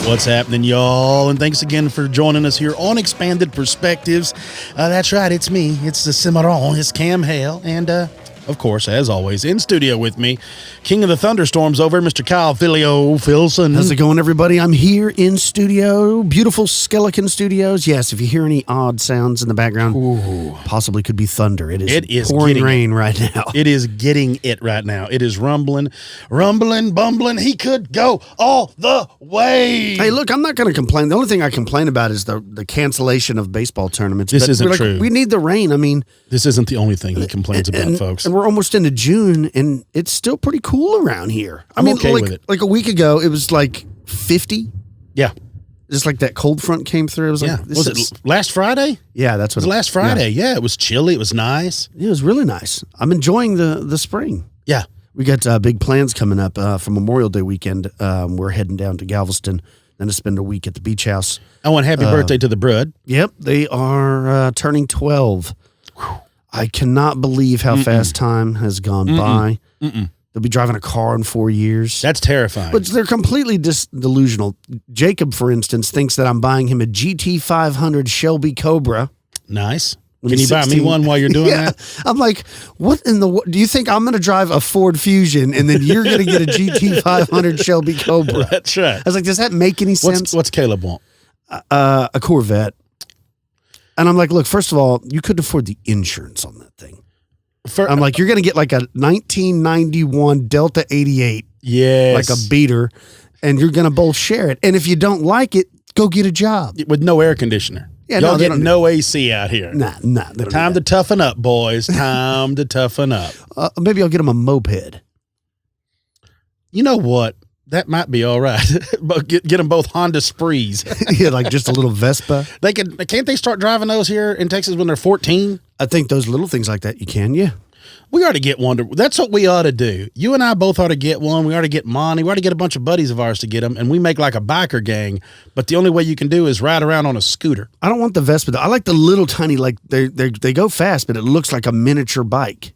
What's happening, y'all? And thanks again for joining us here on Expanded Perspectives. That's right, it's me. It's the Cimarron. It's Cam Hale. And, of course, as always, in studio with me, King of the Thunderstorms over, Mr. Kyle Filio Filson. How's it going, everybody? I'm here in studio, beautiful Skeleton Studios. Yes, if you hear any odd sounds in the background, possibly could be thunder. It is pouring rain right now. It is getting it right now. It is rumbling, bumbling. He could go all the way. Hey, look, I'm not going to complain. The only thing I complain about is the cancellation of baseball tournaments. This isn't true. We need the rain. I mean, this isn't the only thing he complains about, folks. And we're almost into June, and it's still pretty cool around here. I'm okay with it. Like a week ago, it was like 50. Yeah. Just like that cold front came through. It was like, was it last Friday? Yeah, that's what it was. Last Friday. Yeah, it was chilly. It was nice. It was really nice. I'm enjoying the spring. Yeah. We got big plans coming up for Memorial Day weekend. We're heading down to Galveston, then to spend a week at the beach house. I want happy birthday to the Brud. Yep, they are turning 12. Whew. I cannot believe how fast time has gone by. They'll be driving a car in 4 years. That's terrifying. But they're completely delusional. Jacob, for instance, thinks that I'm buying him a GT500 Shelby Cobra. Nice. Can you buy me one while you're doing that? I'm like, what in the... Do you think I'm going to drive a Ford Fusion and then you're going to get a GT500 Shelby Cobra? That's right. I was like, does that make any sense? What's Caleb want? A Corvette. And I'm like, look, first of all, you couldn't afford the insurance on that thing. I'm like, you're going to get like a 1991 Delta 88. Yes. Like a beater. And you're going to both share it. And if you don't like it, go get a job. With no air conditioner. Yeah, y'all get no AC out here. Nah. Time to toughen up, boys. Time to toughen up. Maybe I'll get them a moped. You know what? That might be all right. But get them both Honda Sprees. Yeah, like just a little Vespa. Can't they start driving those here in Texas when they're 14? I think those little things like that you can, yeah. We ought to get one. That's what we ought to do. You and I both ought to get one. We ought to get Monty. We ought to get a bunch of buddies of ours to get them, and we make like a biker gang. But the only way you can do is ride around on a scooter. I don't want the Vespa, though. I like the little tiny, like they go fast, but it looks like a miniature bike.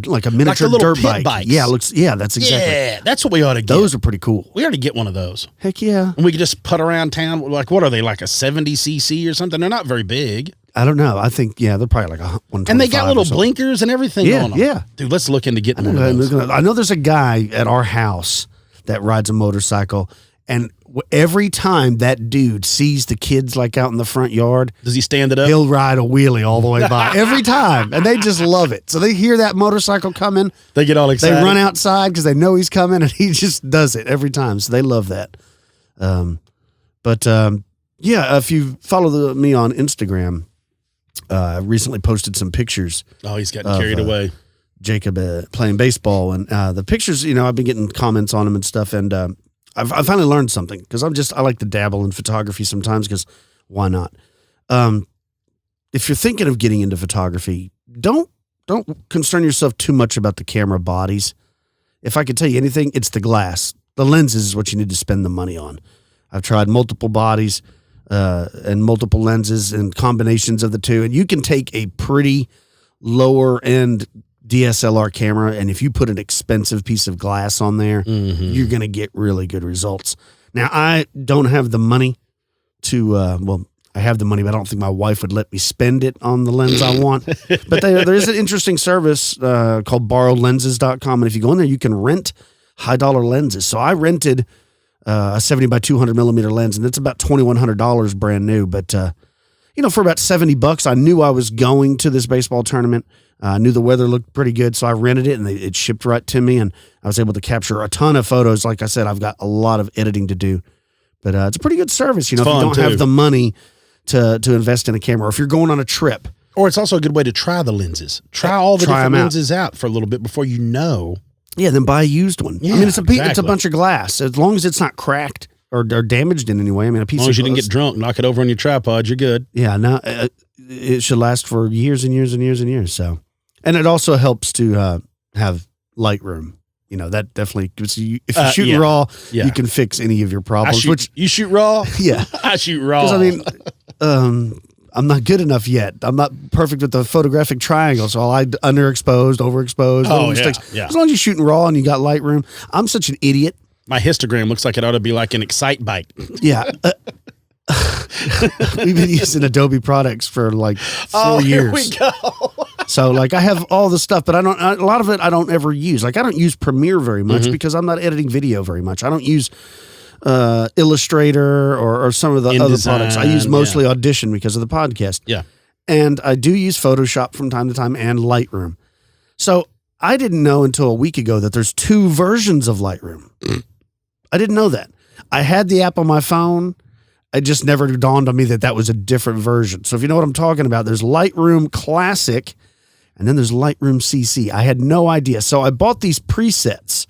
Like a miniature dirt bike. Bikes. Yeah, that's exactly. Yeah, that's what we ought to get. Those are pretty cool. We ought to get one of those. Heck yeah. And we could just put around town. Like, what are they, like a 70cc or something? They're not very big. I don't know. I think, they're probably like a 125. And they got little blinkers and everything on them. Yeah. Dude, let's look into getting one of those. I know there's a guy at our house that rides a motorcycle, and every time that dude sees the kids like out in the front yard, does he stand it up? He'll ride a wheelie all the way by every time, and they just love it. So they hear that motorcycle coming, they get all excited. They run outside because they know he's coming, and he just does it every time. So they love that. Yeah, if you follow me on Instagram, I recently posted some pictures. Oh, he's gotten carried away. Jacob playing baseball, and the pictures, I've been getting comments on them and stuff, and I finally learned something because I like to dabble in photography sometimes because why not? If you're thinking of getting into photography, don't concern yourself too much about the camera bodies. If I could tell you anything, it's the glass. The lenses is what you need to spend the money on. I've tried multiple bodies and multiple lenses and combinations of the two, and you can take a pretty lower end DSLR camera, and if you put an expensive piece of glass on there, you're going to get really good results. Now, I don't have the money to, I have the money, but I don't think my wife would let me spend it on the lens I want. But there is an interesting service called borrowlenses.com, and if you go in there, you can rent high-dollar lenses. So I rented a 70 by 200 millimeter lens, and it's about $2,100 brand new. But, for about $70, I knew I was going to this baseball tournament. I knew the weather looked pretty good, so I rented it, and it shipped right to me, and I was able to capture a ton of photos. Like I said, I've got a lot of editing to do, but it's a pretty good service. If you don't have the money to invest in a camera, or if you're going on a trip. Or it's also a good way to try the lenses. Try all the different lenses out for a little bit before you know. Yeah, then buy a used one. Yeah, it's a bunch of glass. As long as it's not cracked or damaged in any way. A piece as long as you didn't get drunk, knock it over on your tripod, you're good. Yeah, no, it should last for years and years and years and years. So, and it also helps to have Lightroom. That definitely, if you're shooting raw, you can fix any of your problems. You shoot raw? Yeah. I shoot raw. I'm not good enough yet. I'm not perfect with the photographic triangle, so I underexposed, overexposed. Oh, yeah. As long as you're shooting raw and you got Lightroom. I'm such an idiot. My histogram looks like it ought to be like an Excite Bike. Yeah. We've been using Adobe products for like 4 years. Here we go. So like I have all the stuff, but a lot of it I don't ever use. Like I don't use Premiere very much because I'm not editing video very much. I don't use Illustrator or some of the other products. I use mostly Audition because of the podcast. Yeah. And I do use Photoshop from time to time and Lightroom. So I didn't know until a week ago that there's 2 versions of Lightroom. I didn't know that. I had the app on my phone. It just never dawned on me that was a different version. So if you know what I'm talking about, there's Lightroom Classic and then there's Lightroom CC. I had no idea. So I bought these presets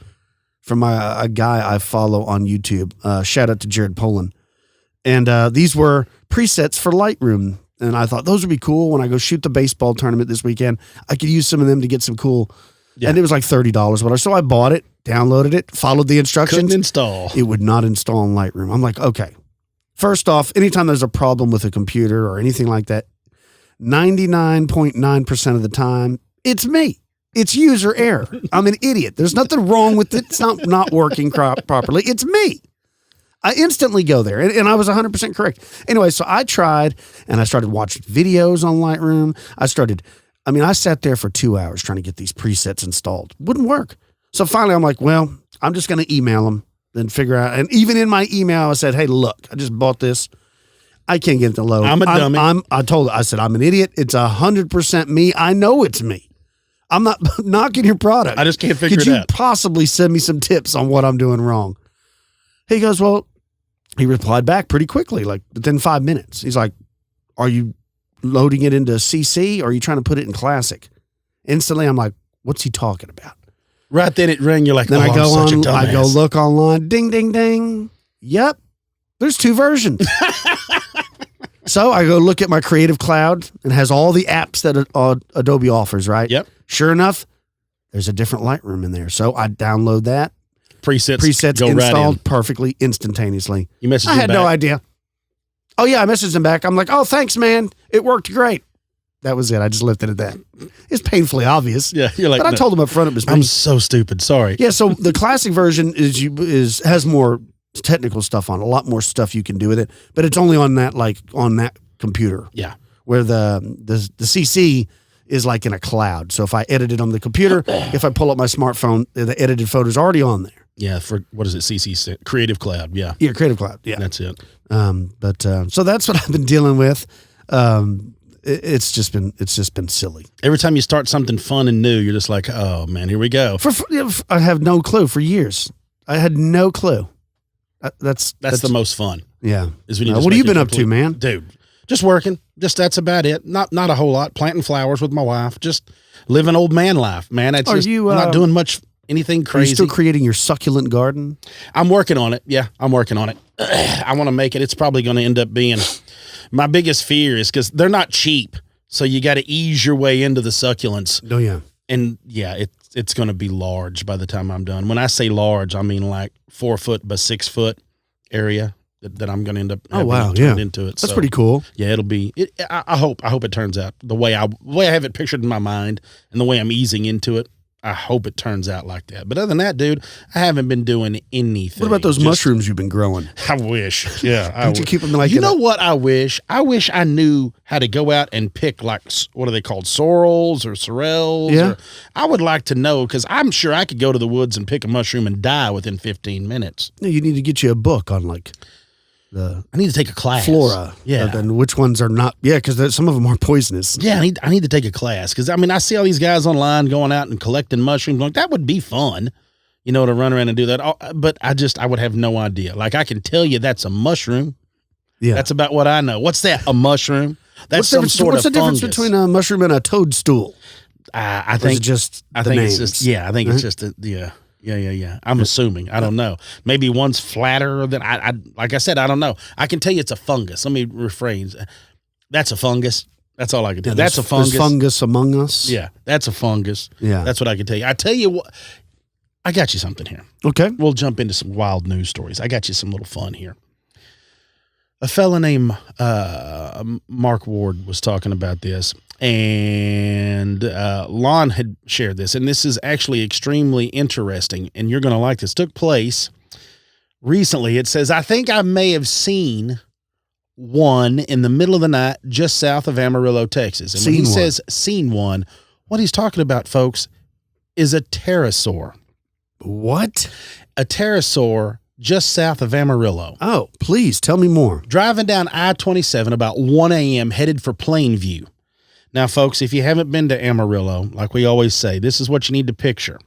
from a guy I follow on YouTube. Shout out to Jared Poland. And these were presets for Lightroom. And I thought those would be cool when I go shoot the baseball tournament this weekend. I could use some of them to get some cool. Yeah. And it was like $30, whatever. So I bought it, downloaded it, followed the instructions. Couldn't install. It would not install in Lightroom. I'm like, okay. First off, anytime there's a problem with a computer or anything like that, 99.9% of the time, it's me. It's user error. I'm an idiot. There's nothing wrong with it. It's not working properly. It's me. I instantly go there, and I was 100% correct. Anyway, so I tried, and I started watching videos on Lightroom. I sat there for 2 hours trying to get these presets installed. Wouldn't work. So finally, I'm like, well, I'm just going to email them and figure out. And even in my email, I said, hey, look, I just bought this. I can't get it to load. I'm a dummy. I said, I'm an idiot. It's 100% me. I know it's me. I'm not knocking your product. I just can't figure it out. Could you possibly send me some tips on what I'm doing wrong? He goes, well, he replied back pretty quickly, like within 5 minutes. He's like, are you loading it into CC or are you trying to put it in Classic? Instantly, I'm like, what's he talking about? Right then it rang. You're like, then I go look online. Ding, ding, ding. Yep. There's 2 versions. So I go look at my Creative Cloud and has all the apps that Adobe offers, right? Yep. Sure enough, there's a different Lightroom in there. So I download that. Presets go installed right perfectly, instantaneously. You messaged him I had back? no idea. Oh, yeah, I messaged him back. I'm like, oh, thanks, man. It worked great. That was it. I just left it at that. It's painfully obvious. Yeah, you're like, but I told him up front it was me. I'm so stupid. Sorry. Yeah, so the classic version has more technical stuff on it, a lot more stuff you can do with it, but it's only on that computer. Yeah. Where the CC is like in a cloud. So if I edit it on the computer, if I pull up my smartphone, the edited photo's already on there. Yeah, for what is it? CC Creative Cloud. Yeah. Yeah, Creative Cloud. Yeah. That's it. So that's what I've been dealing with. It's just been silly. Every time you start something fun and new, you're just like, oh man, here we go. I have no clue for years. I had no clue. That's the most fun. Yeah. Is when you what have you been up to, man? Dude, just working. Just that's about it. Not a whole lot. Planting flowers with my wife. Just living old man life, man. I'm not doing anything crazy. Are you still creating your succulent garden? I'm working on it. Yeah, I'm working on it. I want to make it. It's probably going to end up being my biggest fear is because they're not cheap. So you got to ease your way into the succulents. Oh, yeah. And yeah, it's going to be large by the time I'm done. When I say large, I mean like 4 foot by 6 foot area that I'm going to end up turned into it. That's pretty cool. Yeah, it'll be. I hope it turns out the way I have it pictured in my mind and the way I'm easing into it. I hope it turns out like that. But other than that, dude, I haven't been doing anything. What about those mushrooms you've been growing? I wish. Yeah. Don't you keep them like You know what I wish? I wish I knew how to go out and pick what are they called? Sorrels or sorrels? Yeah. I would like to know because I'm sure I could go to the woods and pick a mushroom and die within 15 minutes. No, you need to get you a book on I need to take a class. Flora. Yeah. And which ones are not. Yeah, because some of them are poisonous. Yeah, I need to take a class because, I see all these guys online going out and collecting mushrooms. Like, that would be fun, to run around and do that. But I would have no idea. Like, I can tell you that's a mushroom. Yeah. That's about what I know. What's that? A mushroom? That's what's the difference between a mushroom and a toadstool? I think it's just Yeah. I'm assuming. I don't know. Maybe one's flatter than like I said, I don't know. I can tell you it's a fungus. Let me rephrase. That's a fungus. That's all I can tell you. That's a fungus. There's fungus among us. Yeah, that's a fungus. Yeah. That's what I can tell you. I tell you what, I got you something here. Okay. We'll jump into some wild news stories. I got you some little fun here. A fella named Mark Ward was talking about this, and Lon had shared this, and this is actually extremely interesting, and you're going to like this. Took place recently. It says, I think I may have seen one in the middle of the night just south of Amarillo, Texas. And when he says seen one, what he's talking about, folks, is a pterosaur. What? A pterosaur just south of Amarillo. Oh, please tell me more. Driving down I-27 about 1 a.m. headed for Plainview. Now, folks, if you haven't been to Amarillo, like we always say, this is what you need to picture.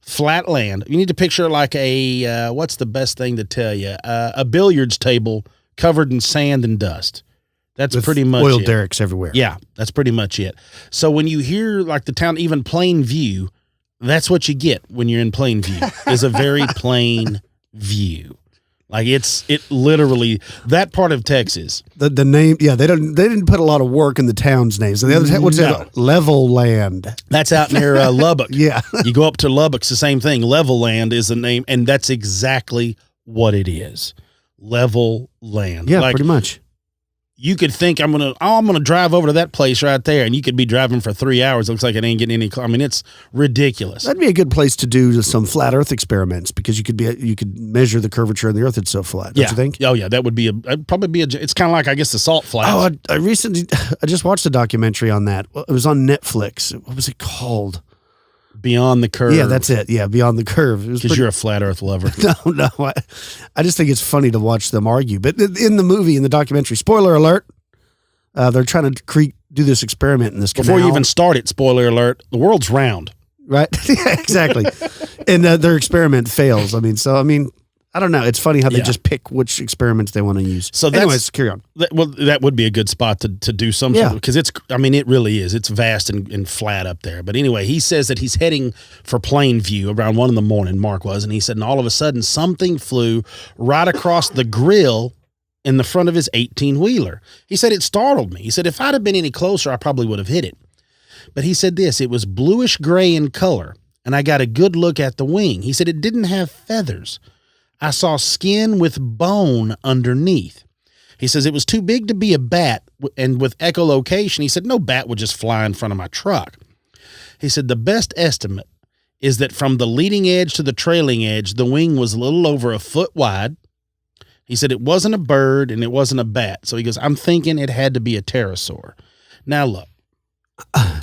Flat land. You need to picture like a, what's the best thing to tell you? A billiards table covered in sand and dust. That's with pretty much oil it. derricks everywhere. Yeah, that's pretty much it. So when you hear like the town, even Plainview, that's what you get when you're in Plainview, is a very plain view. Like it literally, that part of Texas. The name, yeah, they didn't put a lot of work in the town's names. And the other, what's that? Level Land. That's out near Lubbock. Yeah. You go up to Lubbock, it's the same thing. Level Land is the name, and that's exactly what it is. Level Land. Yeah, like, pretty much. You could think I'm gonna drive over to that place right there, and you could be driving for 3 hours. It looks like it ain't getting any. I mean, it's ridiculous. That'd be a good place to do some flat Earth experiments because you could measure the curvature of the Earth. It's so flat. Don't you think? Oh yeah, that would be probably be a. It's kind of like, I guess, the salt flats. Oh, I just watched a documentary on that. It was on Netflix. What was it called? Beyond the Curve. Yeah, that's it. Yeah, Beyond the Curve. Because you're a flat Earth lover. No. I just think it's funny to watch them argue. But in the documentary, spoiler alert, they're trying to do this experiment in this canal. Before you even start it, spoiler alert, the world's round. Right? Yeah, exactly. And their experiment fails. I mean, I don't know. It's funny how they just pick which experiments they want to use. So anyways, carry on. That would be a good spot to do something, because it really is. It's vast and flat up there. But anyway, he says that he's heading for Plainview around 1 a.m, Mark was, and he said, and all of a sudden something flew right across the grill in the front of his 18-wheeler. He said, it startled me. He said, if I'd have been any closer, I probably would have hit it. But he said this, it was bluish gray in color, and I got a good look at the wing. He said it didn't have feathers. I saw skin with bone underneath. He says it was too big to be a bat, and with echolocation, he said no bat would just fly in front of my truck. He said the best estimate is that from the leading edge to the trailing edge, the wing was a little over a foot wide. He said it wasn't a bird and it wasn't a bat. So he goes, I'm thinking it had to be a pterosaur. Now look,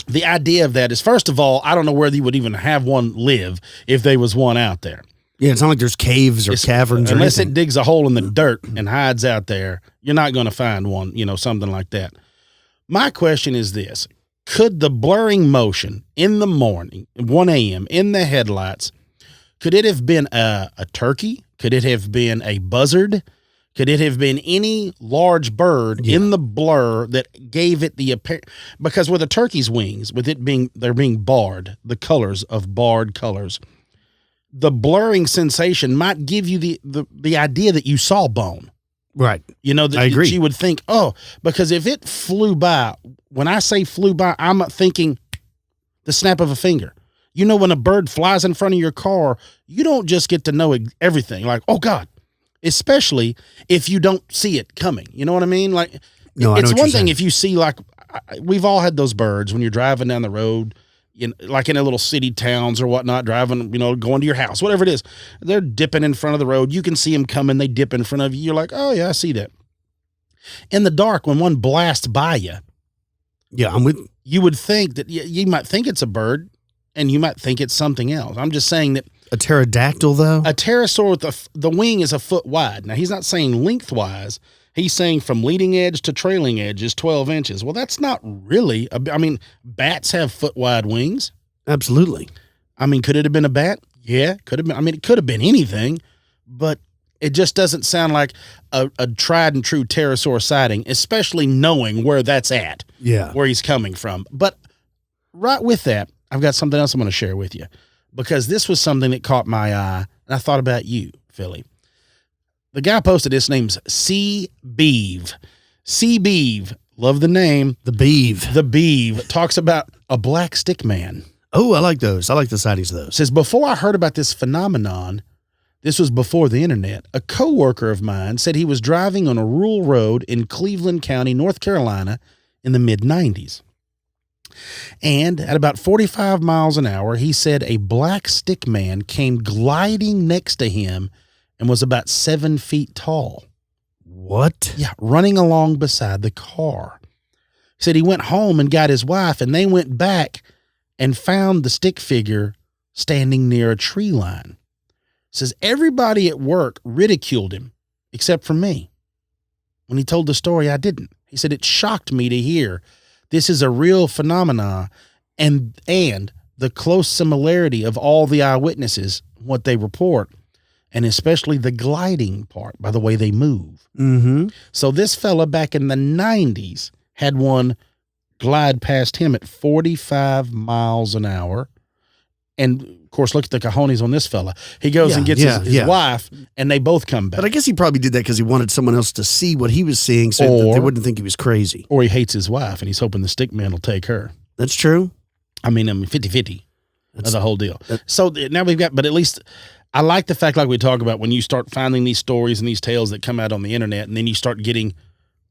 the idea of that is, first of all, I don't know where you would even have one live if there was one out there. Yeah, it's not like there's caves or caverns or anything. Unless it digs a hole in the dirt and hides out there, you're not going to find one, something like that. My question is this. Could the blurring motion in the morning, 1 a.m., in the headlights, could it have been a turkey? Could it have been a buzzard? Could it have been any large bird in the blur that gave it the appearance? Because with a turkey's wings, with it being, they're being barred, the colors of barred colors, the blurring sensation might give you the idea that you saw bone. Right. I agree. You would think, because if it flew by, when I say flew by, I'm thinking the snap of a finger. When a bird flies in front of your car, you don't just get to know everything. Like, oh God, especially if you don't see it coming. You know what I mean? Like, it's one thing if you see, like, we've all had those birds when you're driving down the road, like in a little city towns or whatnot, driving, going to your house, whatever it is, they're dipping in front of the road. You can see them coming. They dip in front of you. You're like, oh yeah, I see that. In the dark, when one blasts by you, you would think that you might think it's a bird and you might think it's something else. I'm just saying that a pterodactyl, though, a pterosaur with the wing is a foot wide. Now he's not saying lengthwise. He's saying from leading edge to trailing edge is 12 inches. Well, that's not really, bats have foot-wide wings. Absolutely. Could it have been a bat? Yeah, could have been. It could have been anything, but it just doesn't sound like a tried and true pterosaur sighting, especially knowing where that's at, where he's coming from. But right with that, I've got something else I'm going to share with you, because this was something that caught my eye, and I thought about you, Philly. The guy posted, his name's C. Beeve. C. Beeve, love the name. The Beeve. The Beeve talks about a black stick man. Oh, I like those. I like the sightings of those. Says, before I heard about this phenomenon, this was before the internet, a coworker of mine said he was driving on a rural road in Cleveland County, North Carolina in the mid-90s. And at about 45 miles an hour, he said a black stick man came gliding next to him and was about 7 feet tall. What? Yeah, running along beside the car. He said he went home and got his wife, and they went back and found the stick figure standing near a tree line. He says everybody at work ridiculed him except for me. When he told the story, I didn't. He said it shocked me to hear this is a real phenomena and the close similarity of all the eyewitnesses, what they report, and especially the gliding part by the way they move. Mm-hmm. So this fella back in the 90s had one glide past him at 45 miles an hour. And of course, look at the cojones on this fella. He goes and gets his wife, and they both come back. But I guess he probably did that because he wanted someone else to see what he was seeing so that they wouldn't think he was crazy. Or he hates his wife, and he's hoping the stick man will take her. That's true. I mean 50-50. That's the whole deal. So now we've got, but at least I like the fact, like we talk about, when you start finding these stories and these tales that come out on the internet, and then you start getting,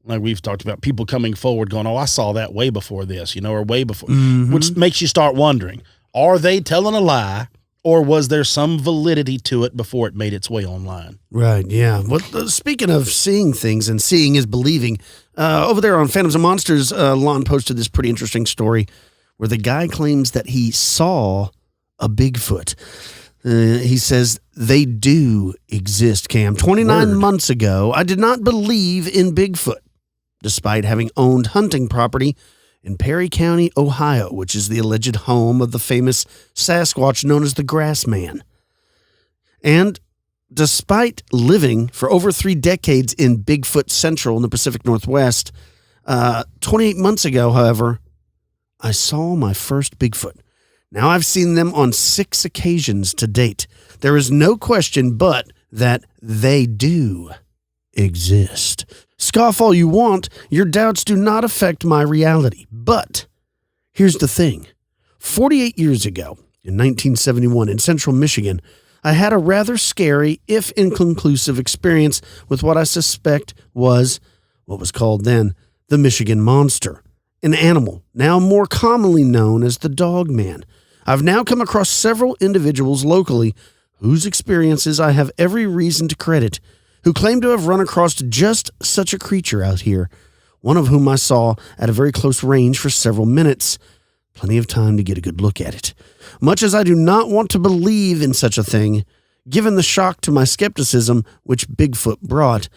like we've talked about, people coming forward going, oh, I saw that way before this, or way before, which makes you start wondering, are they telling a lie, or was there some validity to it before it made its way online? Right, yeah. Well, speaking of seeing things, and seeing is believing, over there on Phantoms and Monsters, Lon posted this pretty interesting story where the guy claims that he saw a Bigfoot. He says they do exist, Cam. 29 months ago, I did not believe in Bigfoot, despite having owned hunting property in Perry County, Ohio, which is the alleged home of the famous Sasquatch known as the Grass Man. And despite living for over 3 decades in Bigfoot Central in the Pacific Northwest, 28 months ago, however, I saw my first Bigfoot. Now I've seen them on 6 occasions to date. There is no question but that they do exist. Scoff all you want, your doubts do not affect my reality. But here's the thing. 48 years ago, in 1971, in central Michigan, I had a rather scary, if inconclusive, experience with what I suspect was what was called then the Michigan Monster, an animal now more commonly known as the Dog Man. I've now come across several individuals locally whose experiences I have every reason to credit, who claim to have run across just such a creature out here, one of whom I saw at a very close range for several minutes. Plenty of time to get a good look at it. Much as I do not want to believe in such a thing, given the shock to my skepticism which Bigfoot brought,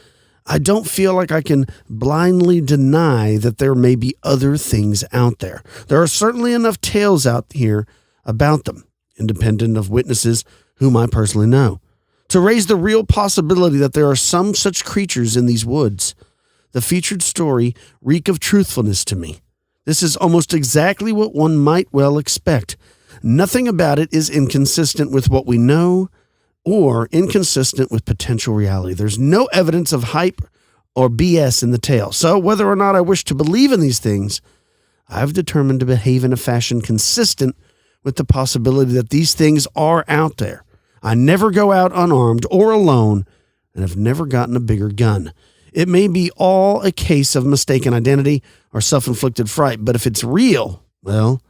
I don't feel like I can blindly deny that there may be other things out there. There are certainly enough tales out here about them, independent of witnesses whom I personally know, to raise the real possibility that there are some such creatures in these woods. The featured story reek of truthfulness to me. This is almost exactly what one might well expect. Nothing about it is inconsistent with what we know or inconsistent with potential reality. There's no evidence of hype or BS in the tale. So whether or not I wish to believe in these things, I've determined to behave in a fashion consistent with the possibility that these things are out there. I never go out unarmed or alone, and have never gotten a bigger gun. It may be all a case of mistaken identity or self-inflicted fright, but if it's real, well,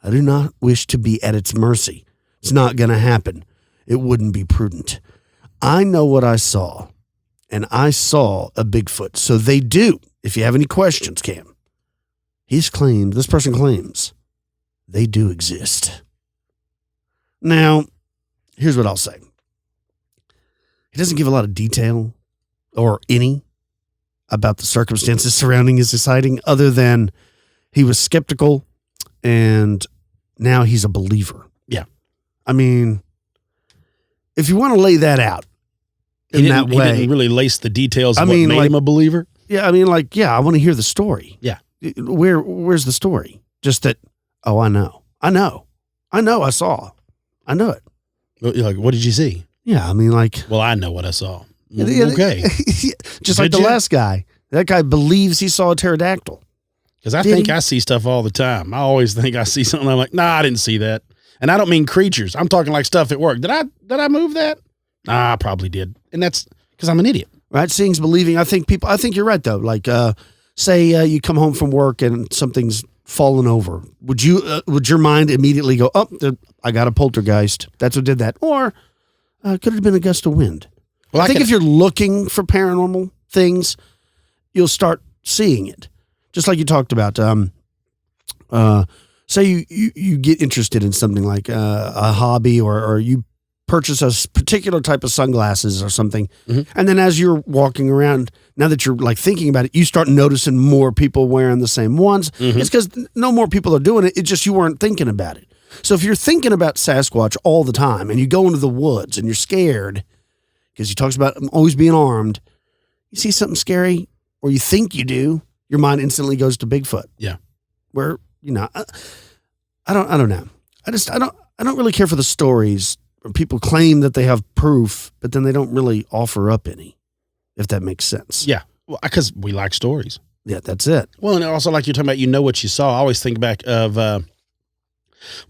I do not wish to be at its mercy. It's not going to happen. It wouldn't be prudent. I know what I saw, and I saw a Bigfoot. So they do. If you have any questions, Cam, this person claims, they do exist. Now, here's what I'll say. He doesn't give a lot of detail or any about the circumstances surrounding his sighting, other than he was skeptical and now he's a believer. Yeah. I mean, if you want to lay that out in that way. He didn't really lace the details of what made him a believer. Yeah, I mean, I want to hear the story. Yeah. Where's the story? Just that, I know. I saw. I know it. You're like, what did you see? Yeah, I mean, well, I know what I saw. Okay. Just like the last guy. That guy believes he saw a pterodactyl. Because I think I see stuff all the time. I always think I see something. I'm like, nah, I didn't see that. And I don't mean creatures. I'm talking like stuff at work. Did I move that? Nah, I probably did. And that's because I'm an idiot. Right? Seeing's believing. I think you're right, though. Say you come home from work and something's fallen over. Would your mind immediately go, I got a poltergeist. That's what did that. Or could it have been a gust of wind? Well, I think if you're looking for paranormal things, you'll start seeing it. Just like you talked about. Say you get interested in something like a hobby, or you purchase a particular type of sunglasses or something. Mm-hmm. And then as you're walking around, now that you're like thinking about it, you start noticing more people wearing the same ones. Mm-hmm. It's because no more people are doing it. It's just you weren't thinking about it. So if you're thinking about Sasquatch all the time and you go into the woods and you're scared because he talks about always being armed, you see something scary or you think you do, your mind instantly goes to Bigfoot. Yeah. Where, I don't know. I don't really care for the stories where people claim that they have proof, but then they don't really offer up any, if that makes sense. Yeah. Well, because we like stories. Yeah, that's it. Well, and also like you're talking about, what you saw. I always think back of,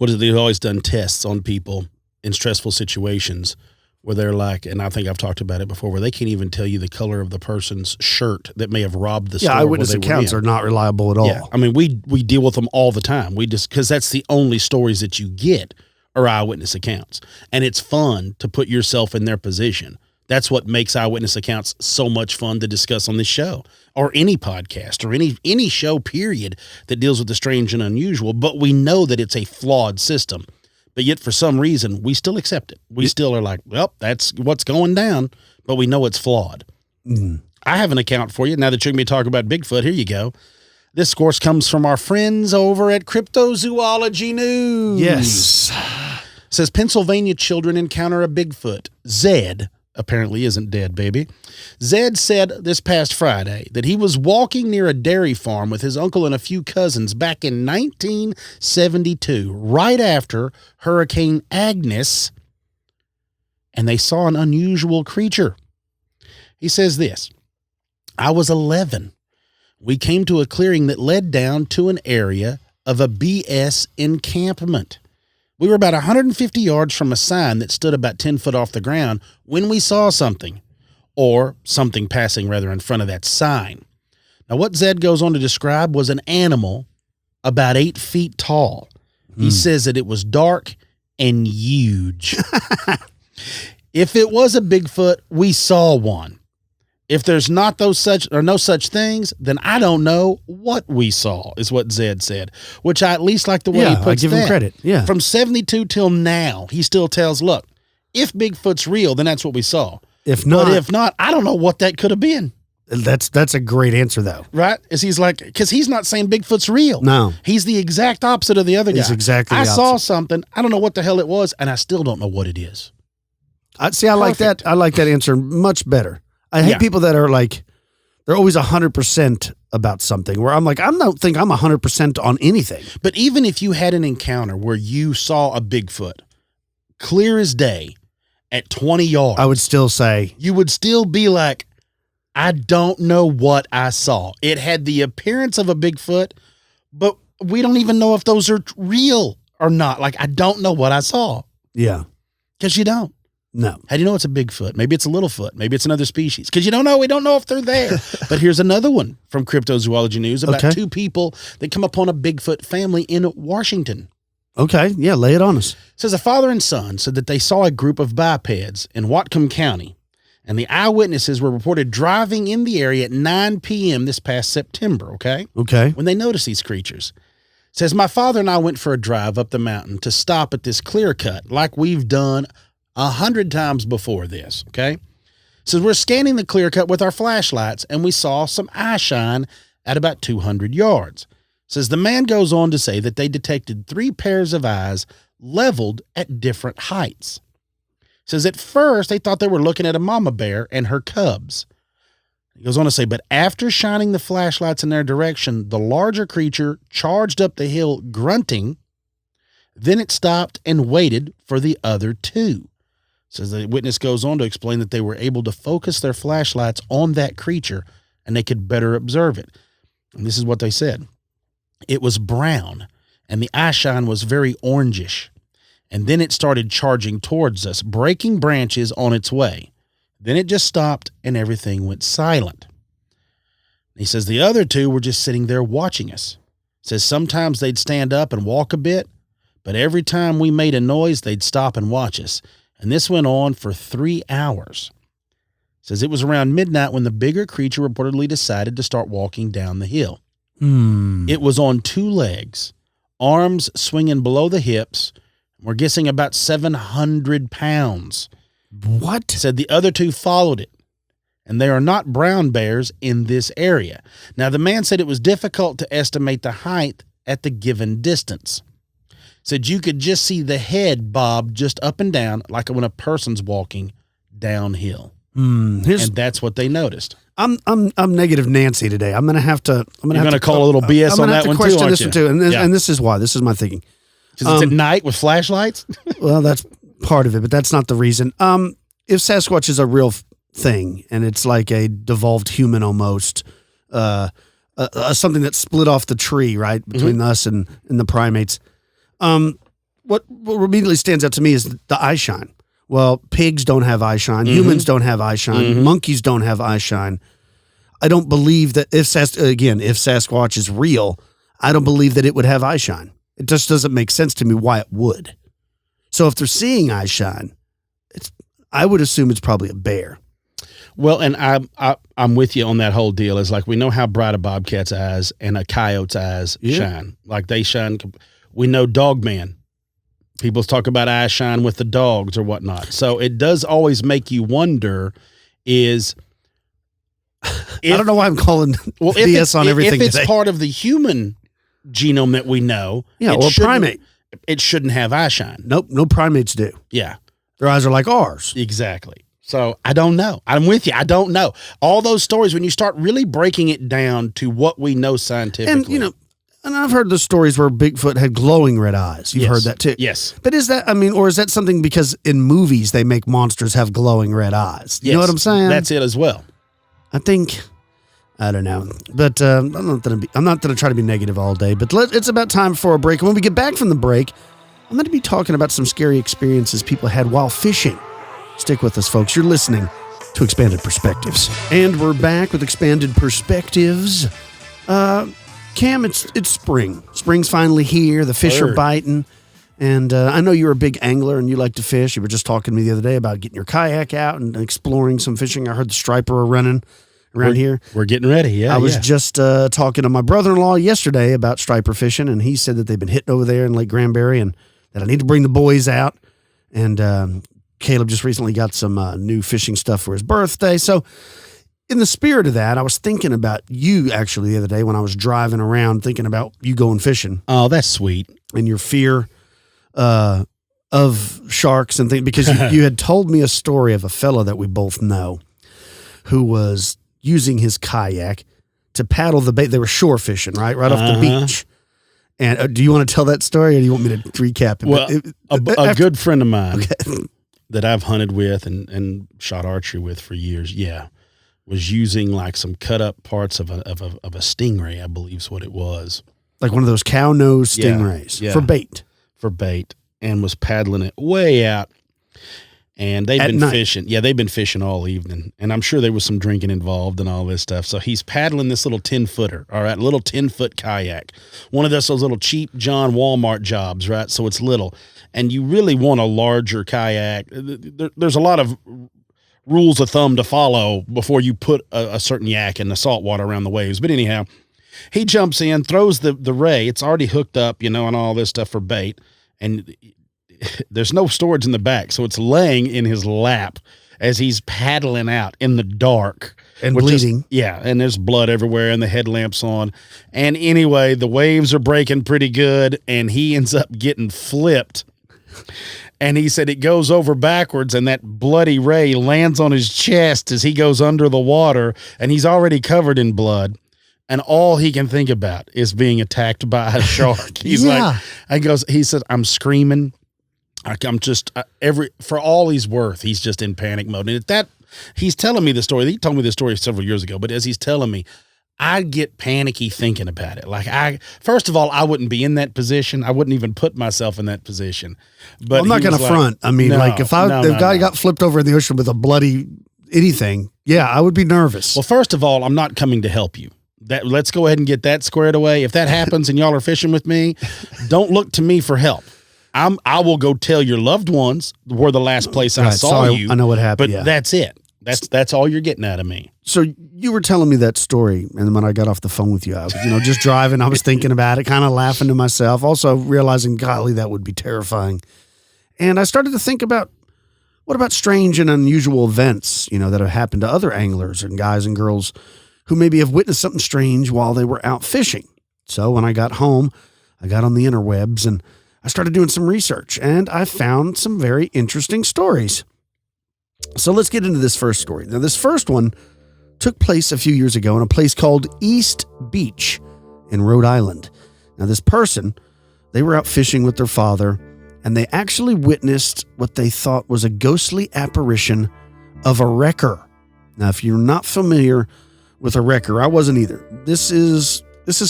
they've always done tests on people in stressful situations where they're like, and I think I've talked about it before, where they can't even tell you the color of the person's shirt that may have robbed the store. Yeah, eyewitness accounts are not reliable at all. Yeah, I mean, we deal with them all the time. Because that's the only stories that you get are eyewitness accounts. And it's fun to put yourself in their position. That's what makes eyewitness accounts so much fun to discuss on this show or any podcast or any show, period, that deals with the strange and unusual. But we know that it's a flawed system. But yet, for some reason, we still accept it. We still are like, well, that's what's going down, but we know it's flawed. Mm. I have an account for you. Now that you're going to be talking about Bigfoot, here you go. This, of course, comes from our friends over at Cryptozoology News. Yes. It says, Pennsylvania children encounter a Bigfoot. Zed apparently isn't dead, baby. Zed said this past Friday that he was walking near a dairy farm with his uncle and a few cousins back in 1972, right after Hurricane Agnes, and they saw an unusual creature. He says this, I was 11. We came to a clearing that led down to an area of a BS encampment. We were about 150 yards from a sign that stood about 10 foot off the ground when we saw something, or something passing rather in front of that sign. Now, what Zed goes on to describe was an animal about 8 feet tall. He says that it was dark and huge. If it was a Bigfoot, we saw one. If there's not no such things, then I don't know what we saw, is what Zed said, which I at least like the way he puts I give him credit. Yeah. From 72 till now, he still tells, look, if Bigfoot's real, then that's what we saw. If not, I don't know what that could have been. That's a great answer, though. Right? He's like, because he's not saying Bigfoot's real. No. He's the exact opposite of the other guy. He's exactly the I saw opposite. something. I don't know what the hell it was, and I still don't know what it is. I like that. I like that answer much better. I hate people that are like, they're always 100% about something, where I'm like, I don't think I'm 100% on anything. But even if you had an encounter where you saw a Bigfoot, clear as day, at 20 yards, I would still say, you would still be like, I don't know what I saw. It had the appearance of a Bigfoot, but we don't even know if those are real or not. Like, I don't know what I saw. Yeah. Because you don't. No. How do you know it's a Bigfoot? Maybe it's a Littlefoot. Maybe it's another species. Because you don't know. We don't know if they're there. But here's another one from Cryptozoology News about two people that come upon a Bigfoot family in Washington. Okay. Yeah, lay it on us. It says a father and son said that they saw a group of bipeds in Whatcom County, and the eyewitnesses were reported driving in the area at 9 p.m. this past September, okay? Okay. When they noticed these creatures. It says, my father and I went for a drive up the mountain to stop at this clear cut like we've done 100 times before this, okay? So we're scanning the clear cut with our flashlights, and we saw some eye shine at about 200 yards. Says the man goes on to say that they detected 3 pairs of eyes leveled at different heights. Says at first they thought they were looking at a mama bear and her cubs. He goes on to say, but after shining the flashlights in their direction, the larger creature charged up the hill grunting. Then it stopped and waited for the other 2. Says the witness goes on to explain that they were able to focus their flashlights on that creature and they could better observe it. And this is what they said. It was brown and the eye shine was very orangish. And then it started charging towards us, breaking branches on its way. Then it just stopped and everything went silent. He says the other 2 were just sitting there watching us. Says sometimes they'd stand up and walk a bit, but every time we made a noise, they'd stop and watch us. And this went on for 3 hours. Says it was around midnight when the bigger creature reportedly decided to start walking down the hill. It was on 2 legs, arms swinging below the hips. We're guessing about 700 pounds. What? Said the other 2 followed it, and they are not brown bears in this area. Now, the man said it was difficult to estimate the height at the given distance. Said you could just see the head bob just up and down like when a person's walking downhill. And that's what they noticed. I'm negative Nancy today. I'm gonna have to. You're gonna call a little BS on that one too, aren't this you? one too. And this is why. This is my thinking. Because it's at night with flashlights. Well, that's part of it, but that's not the reason. If Sasquatch is a real thing and it's like a devolved human almost, something that split off the tree right between us and the primates. What immediately stands out to me is the eye shine. Well, pigs don't have eye shine. Humans don't have eye shine. Monkeys don't have eye shine. I don't believe that if Sasquatch is real, I don't believe that it would have eye shine. It just doesn't make sense to me why it would. So if they're seeing eye shine, I would assume it's probably a bear. Well, and I'm with you on that whole deal. It's like we know how bright a bobcat's eyes and a coyote's eyes shine. Like they shine. We know Dogman. People talk about eye shine with the dogs or whatnot. So it does always make you wonder I don't know why I'm calling BS on everything If it's today. part of the human genome that we know. Or primate. It shouldn't have eye shine. Nope, no primates do. Yeah. Their eyes are like ours. Exactly. So I don't know. I'm with you. I don't know. All those stories, when you start really breaking it down to what we know scientifically. And, and I've heard the stories where Bigfoot had glowing red eyes. You've heard that too. Yes. But is that, or is that something because in movies they make monsters have glowing red eyes? You know what I'm saying? That's it as well. I don't know. But I'm not gonna try to be negative all day, but it's about time for a break. And when we get back from the break, I'm going to be talking about some scary experiences people had while fishing. Stick with us, folks. You're listening to Expanded Perspectives. And we're back with Expanded Perspectives. Cam, it's spring. Spring's finally here. The fish are biting. And I know you're a big angler and you like to fish. You were just talking to me the other day about getting your kayak out and exploring some fishing. I heard the striper are running around here. We're getting ready, yeah. I was just talking to my brother-in-law yesterday about striper fishing, and he said that they've been hitting over there in Lake Granbury and that I need to bring the boys out. And Caleb just recently got some new fishing stuff for his birthday. So in the spirit of that, I was thinking about you actually the other day when I was driving around thinking about you going fishing. Oh, that's sweet. And your fear of sharks and things, because you had told me a story of a fellow that we both know who was using his kayak to paddle the bait. They were shore fishing, right off the beach. And do you want to tell that story, or do you want me to recap it? Well, a good friend of mine that I've hunted with and shot archery with for years, was using like some cut up parts of a stingray, I believe is what it was. Like one of those cow nose stingrays for bait. For bait, and was paddling it way out. And they've been fishing. Yeah, they've been fishing all evening. And I'm sure there was some drinking involved and all this stuff. So he's paddling this little 10-footer, all right, little 10-foot kayak. One of those little cheap John Walmart jobs, right? So it's little. And you really want a larger kayak. There's a lot of rules of thumb to follow before you put a certain yak in the salt water around the waves. But anyhow, he jumps in, throws the ray. It's already hooked up, and all this stuff for bait. And there's no storage in the back, so it's laying in his lap as he's paddling out in the dark. And bleeding. And there's blood everywhere and the headlamp's on. And anyway, the waves are breaking pretty good, and he ends up getting flipped. And he said it goes over backwards, and that bloody ray lands on his chest as he goes under the water, and he's already covered in blood. And all he can think about is being attacked by a shark. He's he said, I'm screaming. I'm just for all he's worth, he's just in panic mode. And at that, he's telling me the story. He told me the story several years ago, but as he's telling me, I get panicky thinking about it. Like first of all, I wouldn't be in that position. I wouldn't even put myself in that position. But I'm not going to front. I mean, if guy got flipped over in the ocean with a bloody anything, I would be nervous. Well, first of all, I'm not coming to help you. Let's go ahead and get that squared away. If that happens and y'all are fishing with me, don't look to me for help. I will go tell your loved ones where the last place I saw you. I know what happened. But that's it. That's all you're getting out of me. So you were telling me that story, and when I got off the phone with you, I was, just driving, I was thinking about it, kind of laughing to myself, also realizing, golly, that would be terrifying. And I started to think about, what about strange and unusual events, that have happened to other anglers and guys and girls who maybe have witnessed something strange while they were out fishing. So when I got home, I got on the interwebs and I started doing some research, and I found some very interesting stories. So let's get into this first story. Now, this first one took place a few years ago in a place called East Beach in Rhode Island. Now, this person, they were out fishing with their father, and they actually witnessed what they thought was a ghostly apparition of a wrecker. Now, if you're not familiar with a wrecker, I wasn't either. This is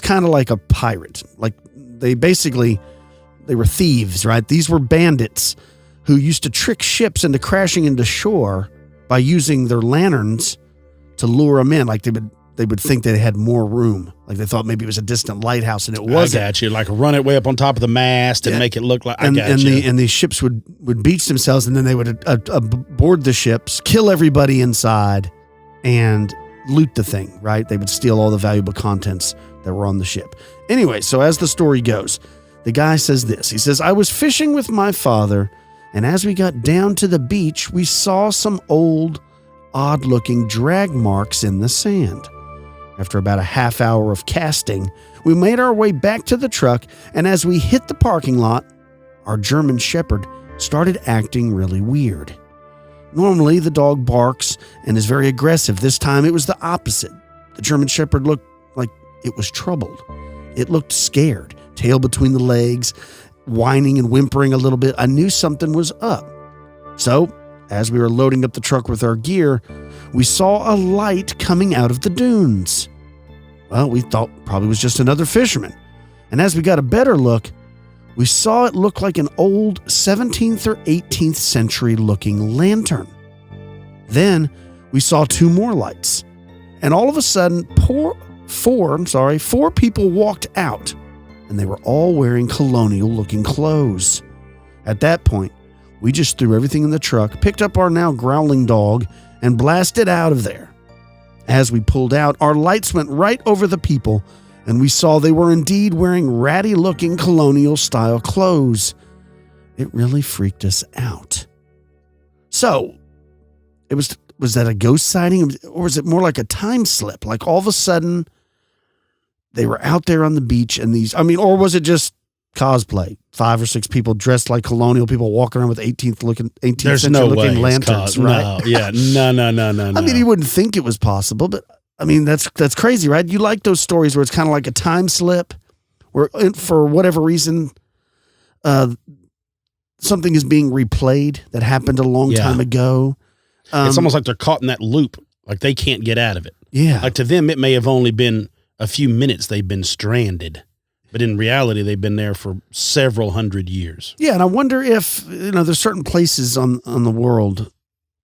kind of like a pirate. Like they were thieves, right? These were bandits who used to trick ships into crashing into shore by using their lanterns to lure them in. Like they would think they had more room. Like they thought maybe it was a distant lighthouse, and it wasn't. I got you. Like run it way up on top of the mast and make it look like. And these ships would beach themselves, and then they would board the ships, kill everybody inside, and loot the thing. Right? They would steal all the valuable contents that were on the ship. Anyway, so as the story goes, the guy says this. He says, "I was fishing with my father, and as we got down to the beach, we saw some old, odd-looking drag marks in the sand. After about a half hour of casting, we made our way back to the truck, and as we hit the parking lot, our German Shepherd started acting really weird. Normally, the dog barks and is very aggressive. This time, it was the opposite. The German Shepherd looked like it was troubled. It looked scared, tail between the legs, whining and whimpering a little bit. I knew something was up. So, as we were loading up the truck with our gear, we saw a light coming out of the dunes. Well, we thought probably was just another fisherman. And as we got a better look, we saw it look like an old 17th or 18th century looking lantern. Then we saw two more lights. And all of a sudden, four people walked out, and they were all wearing colonial-looking clothes. At that point, we just threw everything in the truck, picked up our now growling dog, and blasted out of there. As we pulled out, our lights went right over the people, and we saw they were indeed wearing ratty-looking colonial-style clothes. It really freaked us out." So, was that a ghost sighting, or was it more like a time slip? Like all of a sudden, they were out there on the beach, and or was it just cosplay? 5 or 6 people dressed like colonial people walking around with 18th century looking lanterns, right? No, yeah, no. I mean, you wouldn't think it was possible, but I mean, that's crazy, right? You like those stories where it's kind of like a time slip, where for whatever reason, something is being replayed that happened a long time ago. It's almost like they're caught in that loop, like they can't get out of it. Yeah. Like to them, it may have only been a few minutes they've been stranded, but in reality, they've been there for several hundred years. Yeah, and I wonder if, there's certain places on the world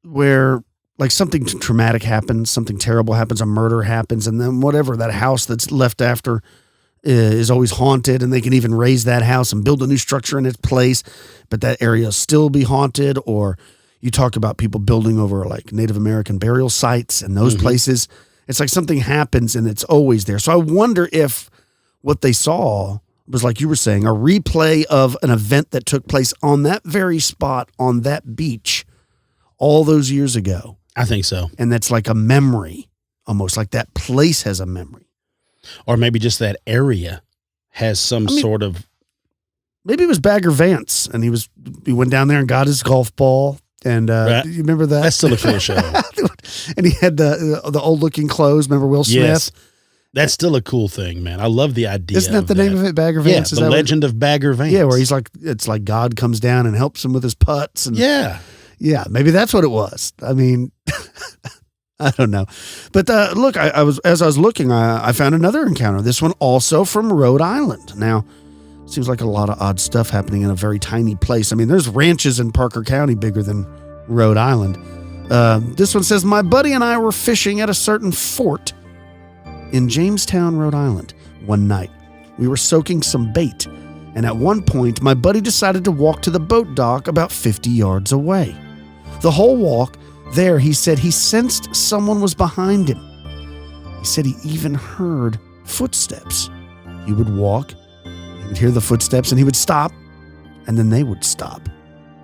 where like something traumatic happens, something terrible happens, a murder happens, and then whatever, that house that's left after is always haunted, and they can even raise that house and build a new structure in its place, but that area will still be haunted. Or you talk about people building over like Native American burial sites and those places. It's like something happens and it's always there. So I wonder if what they saw was, like you were saying, a replay of an event that took place on that very spot on that beach all those years ago. I think so. And that's like a memory, almost like that place has a memory. Or maybe just that area has some sort of... Maybe it was Bagger Vance, and he went down there and got his golf ball. And you remember that? That's still a cool show. And he had the old looking clothes. Remember Will Smith? Yes. That's still a cool thing, man. I love the idea. Isn't that the name of it, Bagger Vance? Yeah, the legend of Bagger Vance. Yeah, where it's like God comes down and helps him with his putts. And yeah, maybe that's what it was. I mean, I don't know. But look, as I was looking, I found another encounter. This one also from Rhode Island. Now, seems like a lot of odd stuff happening in a very tiny place. I mean, there's ranches in Parker County bigger than Rhode Island. This one says, my buddy and I were fishing at a certain fort in Jamestown, Rhode Island one night. We were soaking some bait, and at one point, my buddy decided to walk to the boat dock about 50 yards away. The whole walk, There, he said he sensed someone was behind him. He said he even heard footsteps. He would walk, he would hear the footsteps, and he would stop, and then they would stop.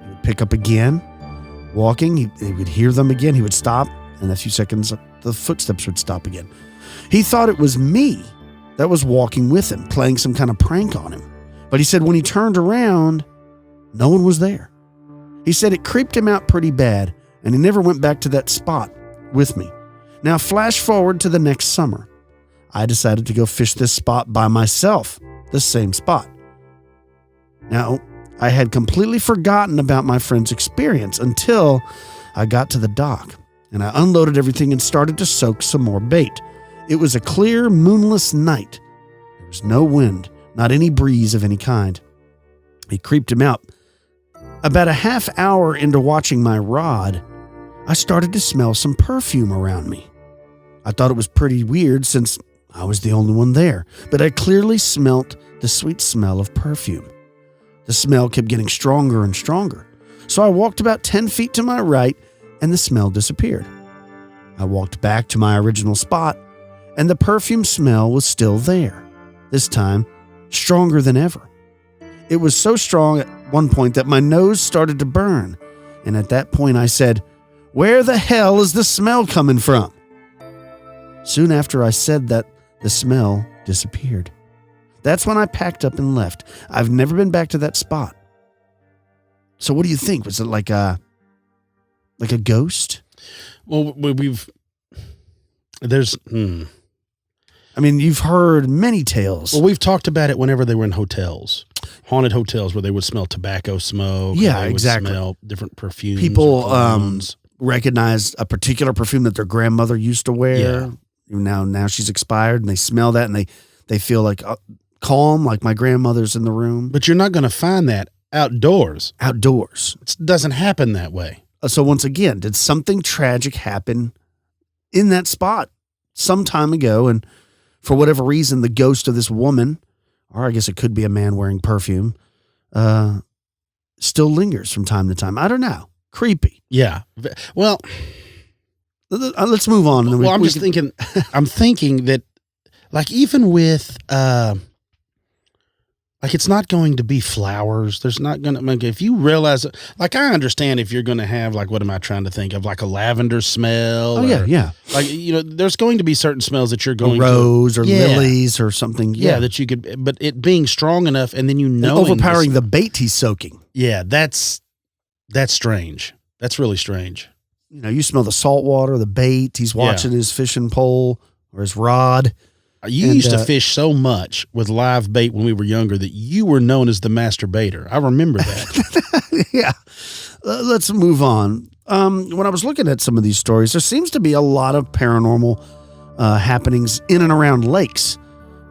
He would pick up again, walking, he would hear them again, he would stop, and a few seconds, the footsteps would stop again. He thought it was me that was walking with him, playing some kind of prank on him. But he said when he turned around, no one was there. He said it creeped him out pretty bad, and he never went back to that spot with me. Now, flash forward to the next summer. I decided to go fish this spot by myself, the same spot. Now, I had completely forgotten about my friend's experience until I got to the dock, and I unloaded everything and started to soak some more bait. It was a clear, moonless night. There was no wind, not any breeze of any kind. It creeped him out. About a half hour into watching my rod, I started to smell some perfume around me. I thought it was pretty weird since I was the only one there, but I clearly smelt the sweet smell of perfume. The smell kept getting stronger and stronger, so I walked about 10 feet to my right and the smell disappeared. I walked back to my original spot and the perfume smell was still there, this time stronger than ever. It was so strong at one point that my nose started to burn, and at that point I said, "Where the hell is the smell coming from?" Soon after I said that, the smell disappeared. That's when I packed up and left. I've never been back to that spot. So what do you think? Was it like a ghost? Well, I mean, you've heard many tales. Well, we've talked about it whenever they were in hotels, haunted hotels where they would smell tobacco smoke. Yeah, they would exactly. Smell different perfumes. People recognize a particular perfume that their grandmother used to wear. Yeah. Now she's expired, and they smell that, and they feel like calm, like my grandmother's in the room. But you're not going to find that outdoors. Outdoors. It doesn't happen that way. So once again, did something tragic happen in that spot some time ago? And for whatever reason, the ghost of this woman, or I guess it could be a man wearing perfume, still lingers from time to time. I don't know. Creepy. Yeah. Well, let's move on. Well, I'm thinking that, like, even with, like, it's not going to be flowers. There's not going to, if you realize, like, I understand if you're going to have, like, what am I trying to think of? Like a lavender smell. Oh, yeah. Like, there's going to be certain smells that you're going rose or lilies or something. Yeah, that you could, but it being strong enough and then overpowering the bait he's soaking. Yeah, that's strange. That's really strange. You smell the salt water, the bait. He's watching his fishing pole or his rod. You used to fish so much with live bait when we were younger that you were known as the master baiter. I remember that. Yeah. Let's move on. When I was looking at some of these stories, there seems to be a lot of paranormal happenings in and around lakes.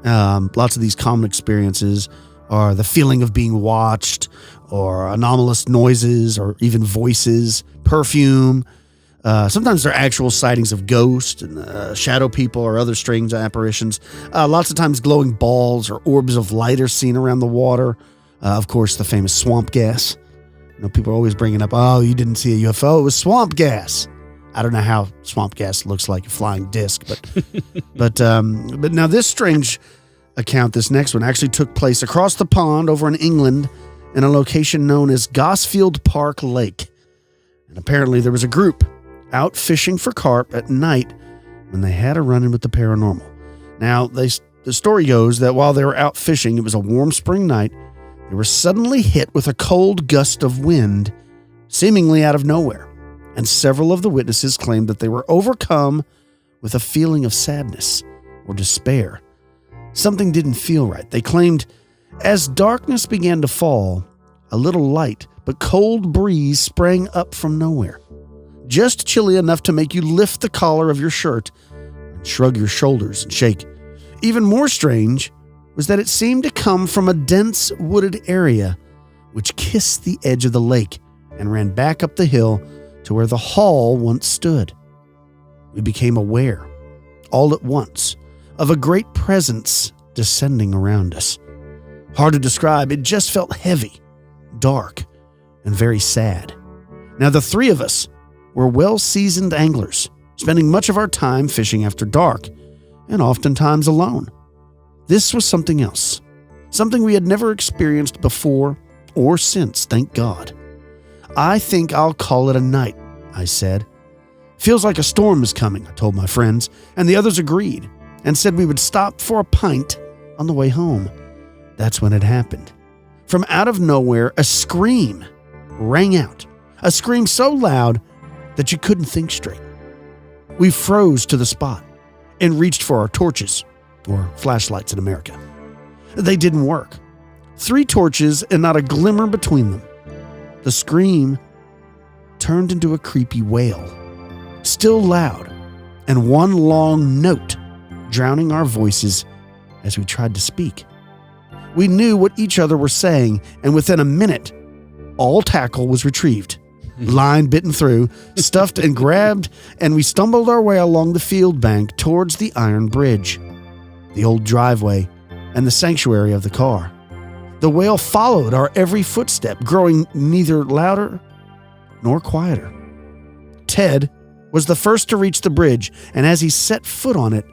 Lots of these common experiences are the feeling of being watched, or anomalous noises, or even voices, perfume. Sometimes they're actual sightings of ghosts and shadow people or other strange apparitions. Lots of times glowing balls or orbs of light are seen around the water. Of course, the famous swamp gas. People are always bringing up, oh, you didn't see a UFO. It was swamp gas. I don't know how swamp gas looks like a flying disc, but now this strange account, this next one, actually took place across the pond over in England in a location known as Gosfield Park Lake. And apparently there was a group out fishing for carp at night when they had a run-in with the paranormal. Now, the story goes that while they were out fishing, it was a warm spring night, they were suddenly hit with a cold gust of wind, seemingly out of nowhere. And several of the witnesses claimed that they were overcome with a feeling of sadness or despair. Something didn't feel right. They claimed as darkness began to fall, a little light but cold breeze sprang up from nowhere. Just chilly enough to make you lift the collar of your shirt and shrug your shoulders and shake. Even more strange was that it seemed to come from a dense wooded area which kissed the edge of the lake and ran back up the hill to where the hall once stood. We became aware, all at once, of a great presence descending around us. Hard to describe, it just felt heavy, dark, and very sad. Now the three of us, were well-seasoned anglers, spending much of our time fishing after dark, and oftentimes alone. This was something else, something we had never experienced before or since, thank God. I think I'll call it a night, I said. Feels like a storm is coming, I told my friends, and the others agreed and said we would stop for a pint on the way home. That's when it happened. From out of nowhere, a scream rang out, a scream so loud that you couldn't think straight. We froze to the spot and reached for our torches, or flashlights in America. They didn't work. 3 torches and not a glimmer between them. The scream turned into a creepy wail, still loud, and one long note drowning our voices as we tried to speak. We knew what each other were saying, and within a minute, all tackle was retrieved, line bitten through, stuffed and grabbed, and we stumbled our way along the field bank towards the iron bridge, the old driveway, and the sanctuary of the car. The wail followed our every footstep, growing neither louder nor quieter. Ted was the first to reach the bridge, and as he set foot on it,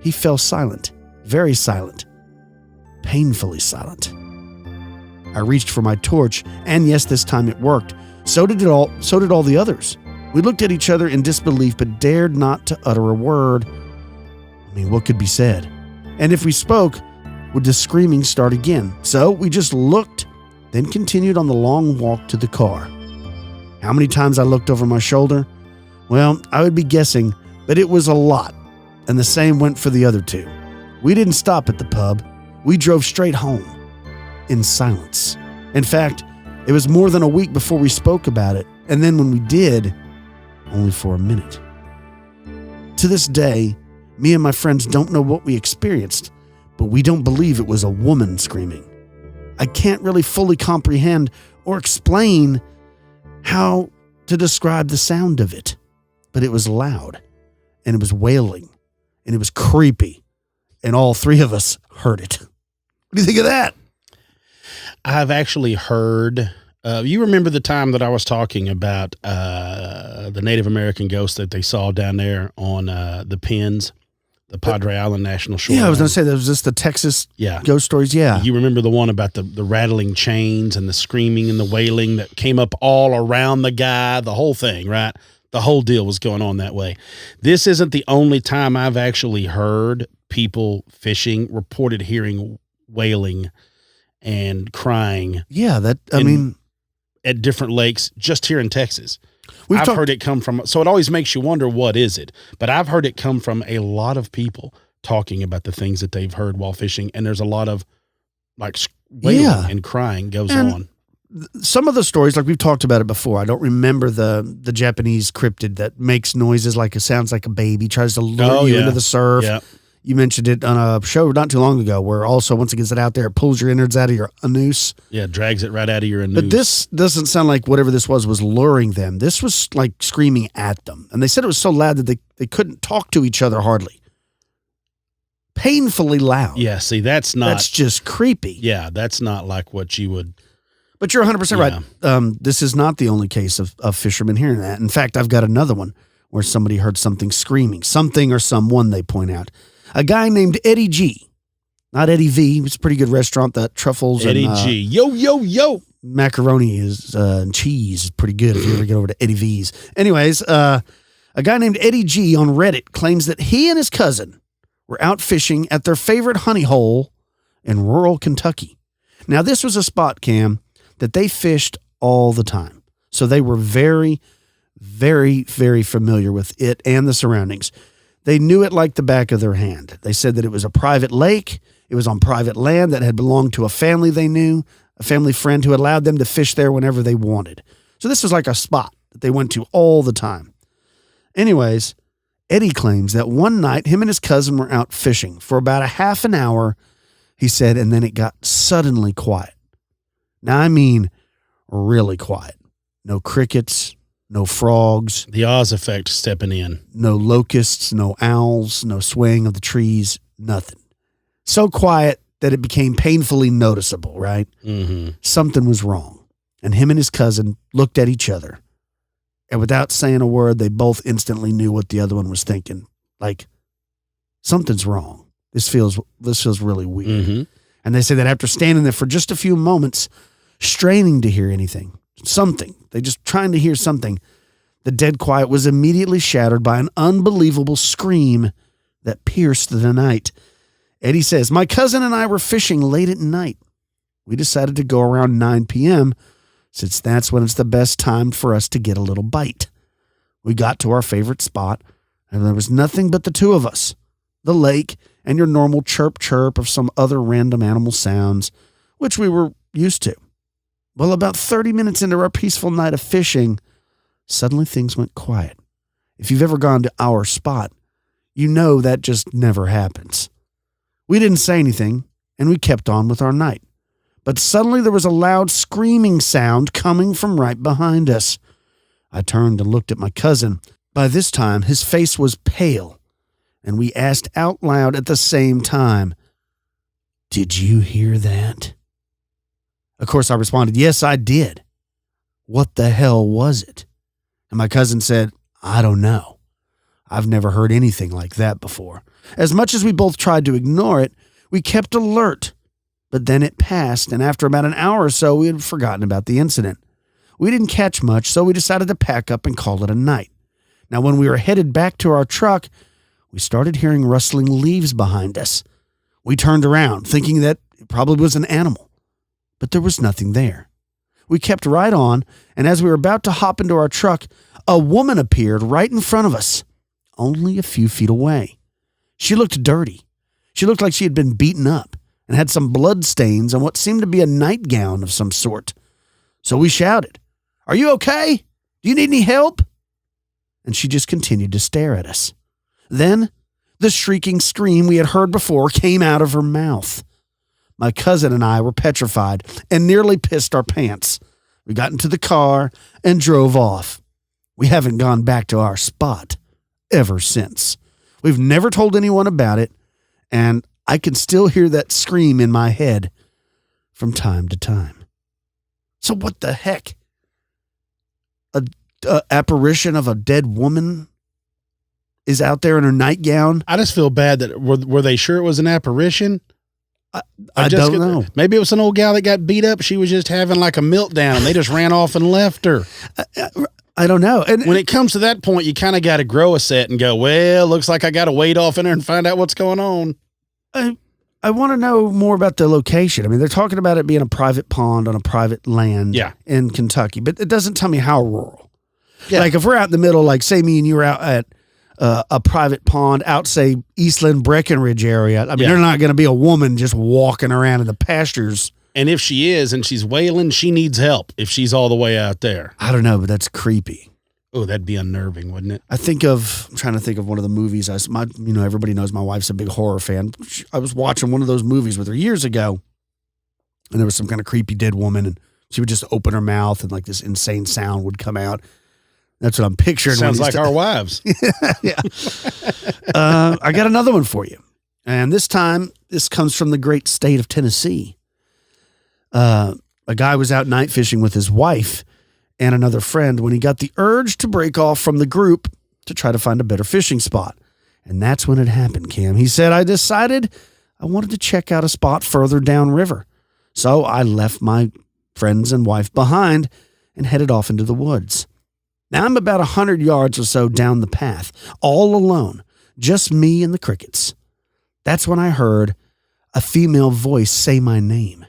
he fell silent, very silent, painfully silent. I reached for my torch, and yes, this time it worked. So did all the others. We looked at each other in disbelief, but dared not to utter a word. I mean, what could be said? And if we spoke, would the screaming start again? So we just looked, then continued on the long walk to the car. How many times I looked over my shoulder? Well, I would be guessing, but it was a lot, and the same went for the other 2. We didn't stop at the pub. We drove straight home, in silence. In fact, it was more than a week before we spoke about it, and then when we did, only for a minute. To this day, me and my friends don't know what we experienced, but we don't believe it was a woman screaming. I can't really fully comprehend or explain how to describe the sound of it, but it was loud, and it was wailing, and it was creepy, and all 3 of us heard it. What do you think of that? I've actually heard, you remember the time that I was talking about the Native American ghost that they saw down there on the Pins, the Padre Island National Shore? Yeah, I was going to say, that was just the Texas ghost stories, yeah. You remember the one about the rattling chains and the screaming and the wailing that came up all around the guy, the whole thing, right? The whole deal was going on that way. This isn't the only time I've actually heard people fishing reported hearing wailing and crying. Yeah, at different lakes just here in Texas. I've heard it come from, so it always makes you wonder, what is it? But I've heard it come from a lot of people talking about the things that they've heard while fishing, and there's a lot of like wailing and crying goes on. Some of the stories, like we've talked about it before, I don't remember the Japanese cryptid that makes noises like it sounds like a baby, tries to lure you into the surf. Yeah. You mentioned it on a show not too long ago where also once it gets it out there, it pulls your innards out of your noose. Yeah, drags it right out of your noose. But this doesn't sound like whatever this was luring them. This was like screaming at them. And they said it was so loud that they couldn't talk to each other hardly. Painfully loud. Yeah, see, that's just creepy. Yeah, that's not like what you would. But you're 100% right. This is not the only case of fishermen hearing that. In fact, I've got another one where somebody heard something screaming. Something or someone, they point out. A guy named Eddie G. Not Eddie V. It's a pretty good restaurant that truffles Eddie G. Yo, yo, yo. Macaroni and cheese is pretty good if you ever get over to Eddie V's. Anyways, a guy named Eddie G on Reddit claims that he and his cousin were out fishing at their favorite honey hole in rural Kentucky. Now, this was a spot, Cam, that they fished all the time. So they were very, very, very familiar with it and the surroundings. They knew it like the back of their hand. They said that it was a private lake. It was on private land that had belonged to a family they knew, a family friend who allowed them to fish there whenever they wanted. So this was like a spot that they went to all the time. Anyways, Eddie claims that one night him and his cousin were out fishing for about a half an hour, he said, and then it got suddenly quiet. Now, I mean really quiet. No crickets, no frogs. The Oz effect stepping in. No locusts, no owls, no swaying of the trees, nothing. So quiet that it became painfully noticeable, right? Mm-hmm. Something was wrong. And him and his cousin looked at each other. And without saying a word, they both instantly knew what the other one was thinking. Like, something's wrong. This feels really weird. Mm-hmm. And they say that after standing there for just a few moments, straining to hear anything, something, they just trying to hear something, the dead quiet was immediately shattered by an unbelievable scream that pierced the night. Eddie says, my cousin and I were fishing late at night. We decided to go around 9 p.m. since that's when it's the best time for us to get a little bite. We got to our favorite spot, and there was nothing but the two of us, the lake, and your normal chirp chirp of some other random animal sounds, which we were used to. Well, about 30 minutes into our peaceful night of fishing, suddenly things went quiet. If you've ever gone to our spot, you know that just never happens. We didn't say anything, and we kept on with our night. But suddenly there was a loud screaming sound coming from right behind us. I turned and looked at my cousin. By this time, his face was pale, and we asked out loud at the same time, did you hear that? Of course, I responded, yes, I did. What the hell was it? And my cousin said, I don't know. I've never heard anything like that before. As much as we both tried to ignore it, we kept alert. But then it passed, and after about an hour or so, we had forgotten about the incident. We didn't catch much, so we decided to pack up and call it a night. Now, when we were headed back to our truck, we started hearing rustling leaves behind us. We turned around, thinking that it probably was an animal, but there was nothing there. We kept right on, and as we were about to hop into our truck, a woman appeared right in front of us, only a few feet away. She looked dirty. She looked like she had been beaten up and had some blood stains on what seemed to be a nightgown of some sort. So we shouted, are you okay? Do you need any help? And she just continued to stare at us. Then the shrieking scream we had heard before came out of her mouth. My cousin and I were petrified and nearly pissed our pants. We got into the car and drove off. We haven't gone back to our spot ever since. We've never told anyone about it, and I can still hear that scream in my head from time to time. So what the heck? A apparition of a dead woman is out there in her nightgown? I just feel bad that were they sure it was an apparition? I don't know. Maybe it was an old gal that got beat up. She was just having like a meltdown, and they just ran off and left her. I don't know. And when it comes to that point, you kind of got to grow a set and go, well, looks like I got to wade off in there and find out what's going on. I want to know more about the location. I mean, they're talking about it being a private pond on a private land in Kentucky, but it doesn't tell me how rural. Yeah. Like if we're out in the middle, like say me and you were out at a private pond out, say, Eastland Breckenridge area. I mean, there's not going to be a woman just walking around in the pastures. And if she is and she's wailing, she needs help if she's all the way out there. I don't know, but that's creepy. Oh, that'd be unnerving, wouldn't it? I'm trying to think of one of the movies. Everybody knows my wife's a big horror fan. I was watching one of those movies with her years ago, and there was some kind of creepy dead woman, and she would just open her mouth, and like this insane sound would come out. That's what I'm picturing. Sounds like our wives. Yeah. I got another one for you. And this time, this comes from the great state of Tennessee. A guy was out night fishing with his wife and another friend when he got the urge to break off from the group to try to find a better fishing spot. And that's when it happened, Cam. He said, I decided I wanted to check out a spot further downriver. So I left my friends and wife behind and headed off into the woods. Now I'm about 100 yards or so down the path, all alone, just me and the crickets. That's when I heard a female voice say my name,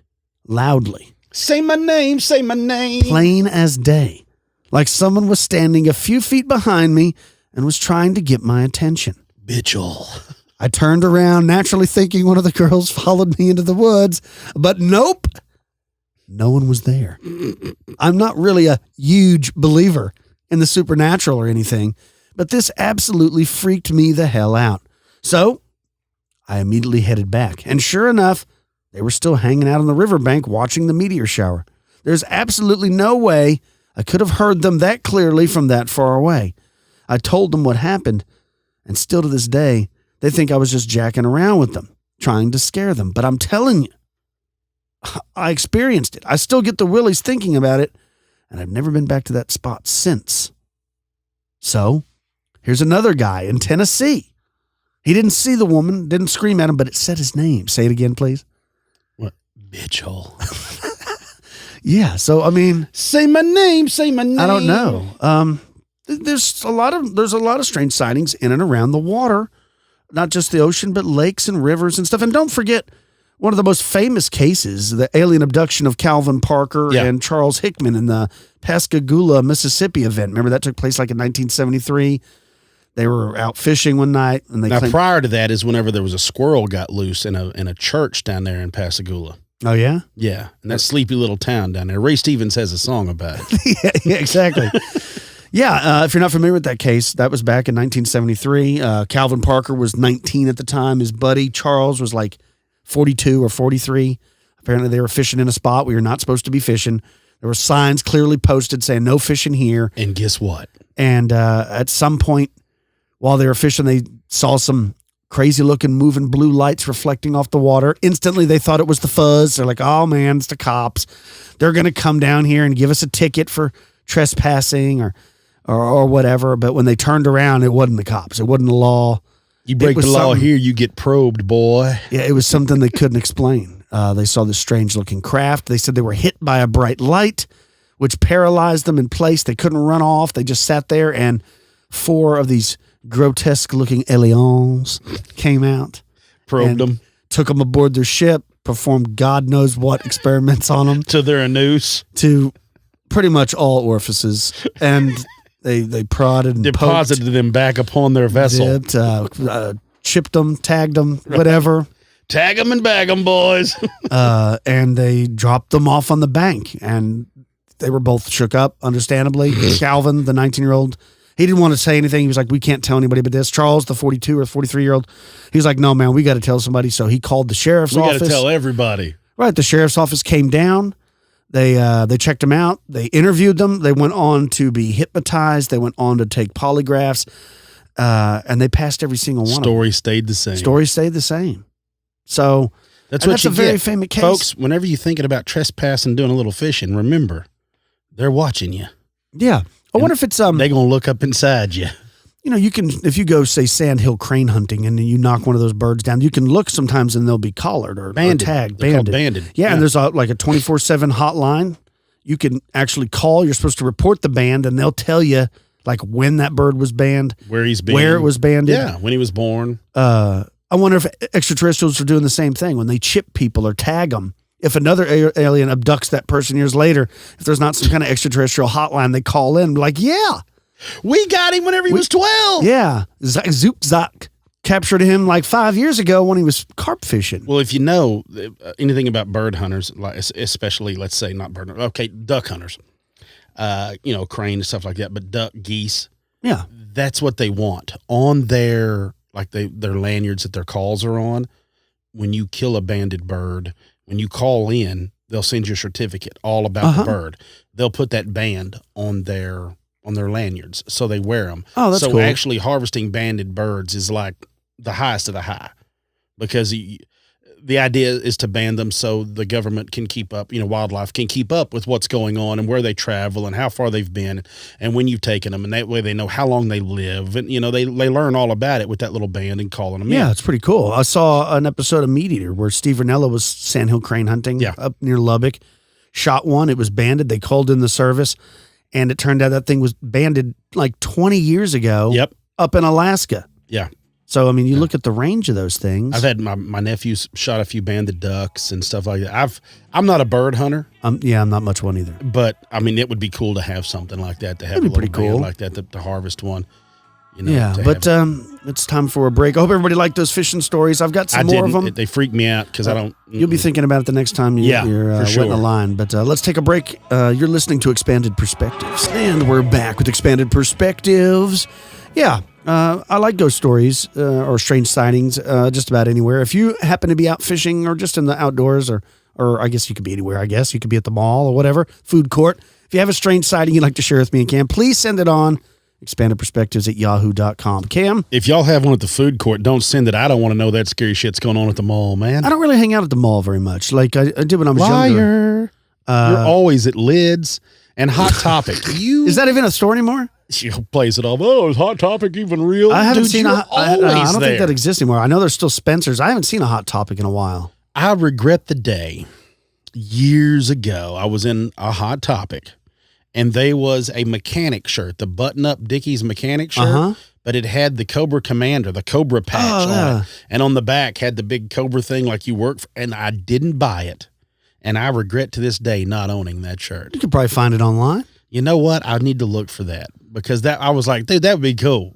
loudly. Say my name, say my name. Plain as day, like someone was standing a few feet behind me and was trying to get my attention. Bitchel. I turned around, naturally thinking one of the girls followed me into the woods, but nope, no one was there. I'm not really a huge believer in the supernatural or anything, but this absolutely freaked me the hell out. So I immediately headed back, and sure enough, they were still hanging out on the riverbank watching the meteor shower. There's absolutely no way I could have heard them that clearly from that far away. I told them what happened, and still to this day, they think I was just jacking around with them, trying to scare them. But I'm telling you, I experienced it. I still get the willies thinking about it, and I've never been back to that spot since. So here's another guy in Tennessee. He didn't see the woman, didn't scream at him, but it said his name. Say it again, please. What? Bitch hole. Yeah. So, I mean, say my name. I don't know. There's a lot of strange sightings in and around the water, not just the ocean, but lakes and rivers and stuff. And don't forget one of the most famous cases, the alien abduction of Calvin Parker and Charles Hickman in the Pascagoula, Mississippi event. Remember that took place like in 1973. They were out fishing one night, and they claimed, prior to that is whenever there was a squirrel got loose in a church down there in Pascagoula. Oh yeah, yeah, and that sleepy little town down there. Ray Stevens has a song about it. yeah, exactly. Yeah, if you're not familiar with that case, that was back in 1973. Calvin Parker was 19 at the time. His buddy Charles was like 42 or 43. Apparently, they were fishing in a spot where you're not supposed to be fishing. There were signs clearly posted saying no fishing here. And guess what? And at some point, while they were fishing, they saw some crazy-looking moving blue lights reflecting off the water. Instantly, they thought it was the fuzz. They're like, oh, man, it's the cops. They're going to come down here and give us a ticket for trespassing or whatever. But when they turned around, it wasn't the cops. It wasn't the law. You break the law here, you get probed, boy. Yeah, it was something they couldn't explain. They saw this strange-looking craft. They said they were hit by a bright light, which paralyzed them in place. They couldn't run off. They just sat there, and 4 of these grotesque-looking aliens came out. Probed them. Took them aboard their ship, performed God knows what experiments on them. To their anus. To pretty much all orifices. And they prodded and deposited poked, them back upon their vessel. Dipped, chipped them, tagged them, whatever. Tag them and bag them, boys. And they dropped them off on the bank. And they were both shook up, understandably. Calvin, the 19-year-old, he didn't want to say anything. He was like, we can't tell anybody but this. Charles, the 42 or 43-year-old, he was like, no, man, we got to tell somebody. So he called the sheriff's office. We got to tell everybody. Right. The sheriff's office came down. They checked them out. They interviewed them. They went on to be hypnotized. They went on to take polygraphs. And they passed every single one of them. Story stayed the same. Story stayed the same. So that's a very famous case. Folks, whenever you're thinking about trespassing, doing a little fishing, remember, they're watching you. Yeah. I wonder if it's they're gonna look up inside you. You know, you can, if you go say sandhill crane hunting and you knock one of those birds down, you can look sometimes and they'll be collared or banded. Or tagged, banded. Yeah, and there's like a 24/7 hotline. You can actually call. You're supposed to report the band, and they'll tell you like when that bird was banned, where he's been, where it was banded. Yeah, when he was born. I wonder if extraterrestrials are doing the same thing when they chip people or tag them. If another alien abducts that person years later, if there's not some kind of extraterrestrial hotline, they call in, like, yeah. We got him whenever he was 12. Yeah. Zoop Zock captured him like 5 years ago when he was carp fishing. Well, if you know anything about bird hunters, like especially, let's say, not bird hunters, okay, duck hunters, crane and stuff like that, but duck, geese. Yeah. That's what they want on their, like their lanyards that their calls are on. When you kill a banded bird, when you call in, they'll send you a certificate all about the bird. They'll put that band on their lanyards, so they wear them. Oh, that's cool. So actually harvesting banded birds is like the highest of the high, because the idea is to ban them so the government can keep up, wildlife can keep up with what's going on and where they travel and how far they've been and when you've taken them, and that way they know how long they live, and they learn all about it with that little band and calling them in. Yeah, it's pretty cool. I saw an episode of Meat Eater where Steve Ranella was sandhill crane hunting up near Lubbock, shot one, it was banded, they called in the service, and it turned out that thing was banded like 20 years ago. Yep. Up in Alaska. Yeah. So, I mean, you look at the range of those things. I've had my nephews shot a few banded ducks and stuff like that. I'm not a bird hunter. I'm not much one either. But, I mean, it would be cool to have something like that, to have That'd be a little pretty cool. band like that to harvest one. Yeah, but it's time for a break. I hope everybody liked those fishing stories. I've got some more of them. They freak me out because I don't. You'll be thinking about it the next time you're wetting a line. But let's take a break. You're listening to Expanded Perspectives. And we're back with Expanded Perspectives. Yeah, I like ghost stories or strange sightings just about anywhere. If you happen to be out fishing or just in the outdoors, or I guess you could be anywhere, I guess. You could be at the mall or whatever, food court. If you have a strange sighting you'd like to share with me and Cam, please send it on expandedperspectives@yahoo.com. Cam? If y'all have one at the food court, don't send it. I don't want to know that scary shit's going on at the mall, man. I don't really hang out at the mall very much. Like I did when I was younger. You're always at Lids and Hot Topic. Is that even a store anymore? She plays it off. Oh, is Hot Topic even real? I haven't seen I don't think that exists anymore. I know there's still Spencer's. I haven't seen a Hot Topic in a while. I regret the day years ago. I was in a Hot Topic and they was a mechanic shirt, the button up Dickies mechanic shirt, but it had the Cobra Commander, the Cobra patch on it. And on the back had the big Cobra thing like you work for, and I didn't buy it. And I regret to this day not owning that shirt. You could probably find it online. You know what? I need to look for that because I was like, dude, that would be cool.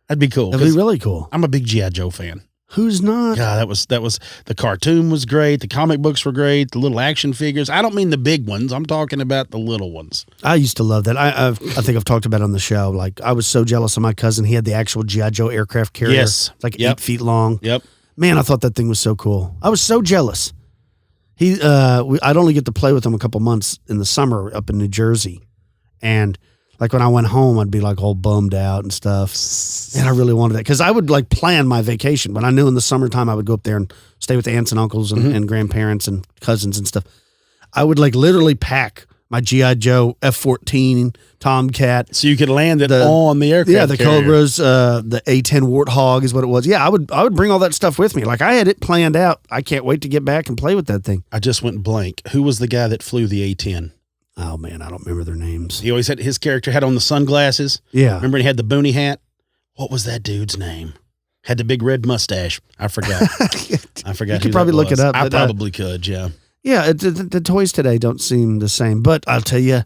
That'd be cool. That'd be really cool. I'm a big G.I. Joe fan. Who's not? Yeah, that was the cartoon was great. The comic books were great. The little action figures. I don't mean the big ones. I'm talking about the little ones. I used to love that. I think I've talked about it on the show. Like I was so jealous of my cousin. He had the actual G.I. Joe aircraft carrier. Yes. It's like 8 feet long. Yep. Man, I thought that thing was so cool. I was so jealous. I'd only get to play with him a couple months in the summer up in New Jersey. And like when I went home, I'd be like all bummed out and stuff. And I really wanted that because I would like plan my vacation. When I knew in the summertime I would go up there and stay with aunts and uncles and grandparents and cousins and stuff. I would like literally pack my G.I. Joe F-14 Tomcat. So you could land it on the aircraft. Yeah, the carrier. Cobras, the A-10 Warthog is what it was. Yeah, I would bring all that stuff with me. Like I had it planned out. I can't wait to get back and play with that thing. I just went blank. Who was the guy that flew the A-10? Oh man, I don't remember their names. He always had his character had on the sunglasses. Yeah. Remember he had the boonie hat? What was that dude's name? Had the big red mustache. I forgot. I forgot. You could probably look it up. I probably could, yeah. Yeah, the toys today don't seem the same. But I'll tell you,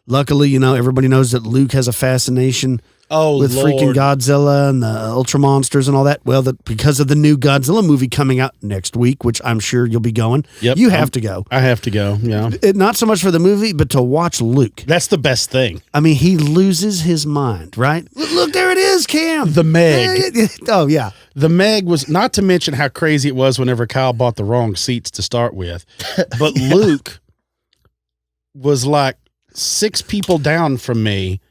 luckily, everybody knows that Luke has a fascination with Lord. freaking Godzilla and the Ultra Monsters and all that. Well, because of the new Godzilla movie coming out next week, which I'm sure you'll be going. Yep. You have to go. I have to go, yeah. Not so much for the movie, but to watch Luke. That's the best thing. I mean, he loses his mind, right? Look, there it is, Cam. The Meg. Oh, yeah. The Meg was, not to mention how crazy it was whenever Kyle bought the wrong seats to start with, but Luke was like 6 people down from me,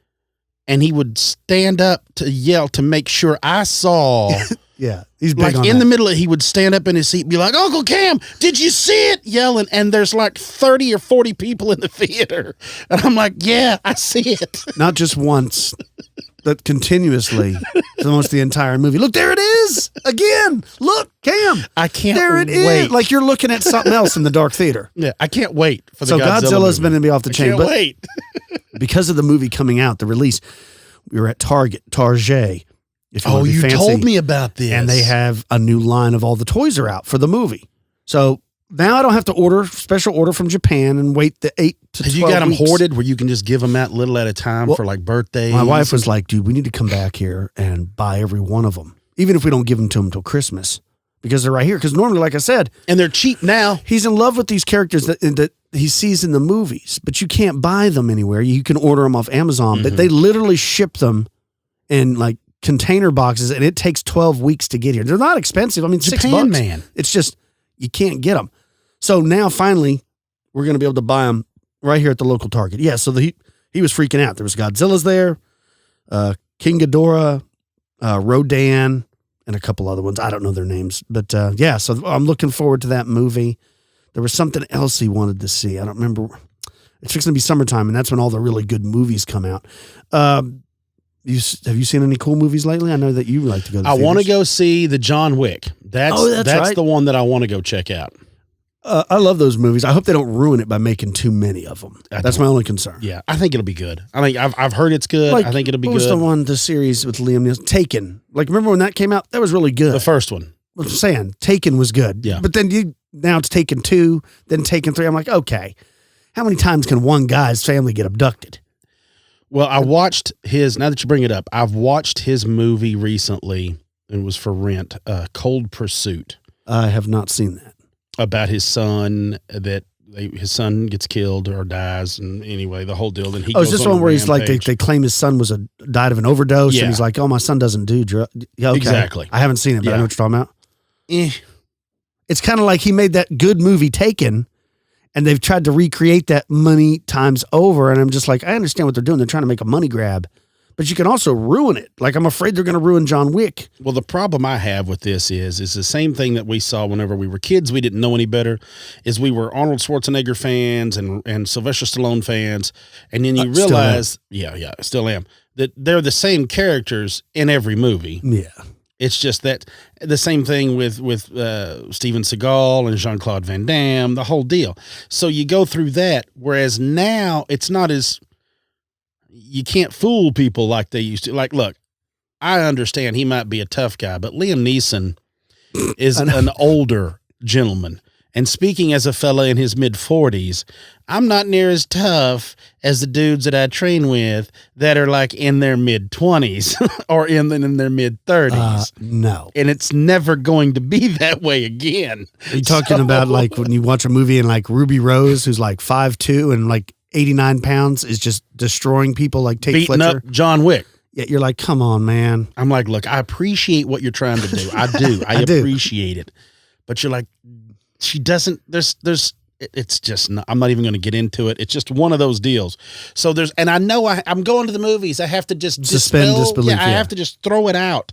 and he would stand up to yell to make sure I saw. Yeah, he's big like on in that. the middle of it, he would stand up in his seat and be like, Uncle Cam, did you see it? Yelling. And there's like 30 or 40 people in the theater. And I'm like, yeah, I see it. Not just once, but continuously for almost the entire movie. Look, there it is again. Look, Cam. I can't there it wait. is. Like you're looking at something else in the dark theater. Yeah, I can't wait for the So Godzilla's Godzilla's been to be off the chain. Can't But wait. because of the movie coming out, the release, we were at Target. If you Oh, want to be you fancy. told me about this. And they have a new line of all the toys are out for the movie. So now I don't have to special order from Japan and wait the 8 to 12 Have you got them weeks. hoarded where you can just give them out little at a time for like birthdays? My wife was like, dude, we need to come back here and buy every one of them, even if we don't give them to him till Christmas, because they're right here. Because normally, like I said, and they're cheap now. he's in love with these characters that he sees in the movies, but you can't buy them anywhere. You can order them off Amazon, but they literally ship them in like container boxes, and it takes 12 weeks to get here. They're not expensive. I mean, Japan, $6. man. It's just you can't get them. So now finally, we're going to be able to buy them right here at the local Target. Yeah. So he was freaking out. There was Godzilla's there, King Ghidorah, Rodan, and a couple other ones. I don't know their names, but yeah. So I'm looking forward to that movie. There was something else he wanted to see. I don't remember. It's fixing to be summertime, and that's when all the really good movies come out. Have you seen any cool movies lately? I know that you like to go to the I want to theaters. go see the John Wick. That's right. the one that I want to go check out. I love those movies. I hope they don't ruin it by making too many of them. That's my only concern. Yeah, I think it'll be good. I think I've heard it's good. Like, I think it'll be what good. was the series with Liam Neeson? Taken. Like, remember when that came out? That was really good. The first one. I'm saying Taken was good. Yeah. But then now it's Taken 2, then Taken 3. I'm like, okay, how many times can one guy's family get abducted? Well, I watched now that you bring it up, I've watched his movie recently. It was for rent, Cold Pursuit. I have not seen that. About his son his son gets killed or dies, and anyway, the whole deal. And he is goes this on one a where he's like rampage. they claim his son died of an overdose, Yeah. and he's like, oh, my son doesn't do drugs. Yeah, okay. Exactly. I haven't seen it, but I know what you're talking about. Eh. It's kind of like he made that good movie Taken, and they've tried to recreate that many times over. And I'm just like, I understand what they're doing. They're trying to make a money grab, but you can also ruin it. Like, I'm afraid they're going to ruin John Wick. Well, the problem I have with this is the same thing that we saw whenever we were kids. We didn't know any better. Is we were Arnold Schwarzenegger fans and Sylvester Stallone fans, and then you realize, still am, that they're the same characters in every movie. Yeah, it's just that the same thing with Steven Seagal and Jean-Claude Van Damme, the whole deal. So you go through that, whereas now it's not as. You can't fool people like they used to. Like, look, I understand he might be a tough guy, but Liam Neeson is an older gentleman. And speaking as a fella in his mid-40s, I'm not near as tough as the dudes that I train with that are like in their mid-20s or in their mid-30s. No. And it's never going to be that way again. Are you talking about like when you watch a movie and like Ruby Rose, who's like 5'2" and like 89 pounds, is just destroying people like Tate beating Fletcher? up John Wick. Yeah, you're like, come on, man. I'm like, look, I appreciate what you're trying to do. I do. I appreciate it. But you're like, she doesn't, it's just not, I'm not even going to get into it. It's just one of those deals. So and I know I'm going to the movies. I have to just suspend disbelief. Yeah, I have to just throw it out.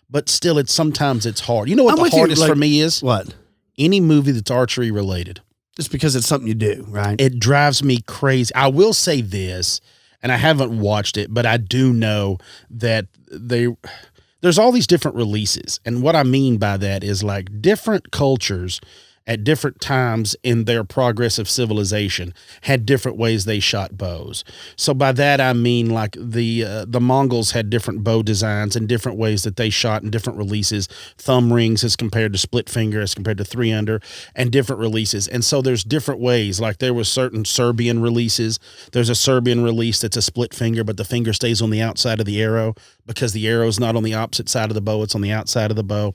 But still, sometimes it's hard. You know what the hardest for me is? What? Any movie that's archery related. Just because it's something you do, right? It drives me crazy. I will say this, and I haven't watched it, but I do know that there's all these different releases. And what I mean by that is like different cultures at different times in their progress of civilization had different ways they shot bows. So by that, I mean like the Mongols had different bow designs and different ways that they shot in different releases, thumb rings as compared to split finger, as compared to 3-under, and different releases. And so there's different ways. Like there was certain Serbian releases. There's a Serbian release that's a split finger, but the finger stays on the outside of the arrow because the arrow is not on the opposite side of the bow. It's on the outside of the bow.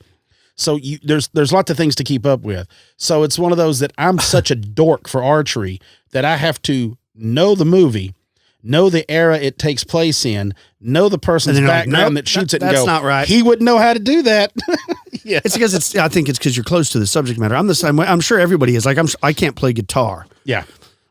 So there's lots of things to keep up with. So it's one of those that I'm such a dork for archery that I have to know the movie, know the era it takes place in, know the person's background that shoots it and that's go, not right. He wouldn't know how to do that. Yeah. It's because I think it's because you're close to the subject matter. I'm the same way. I'm sure everybody is. Like, I can't play guitar. Yeah.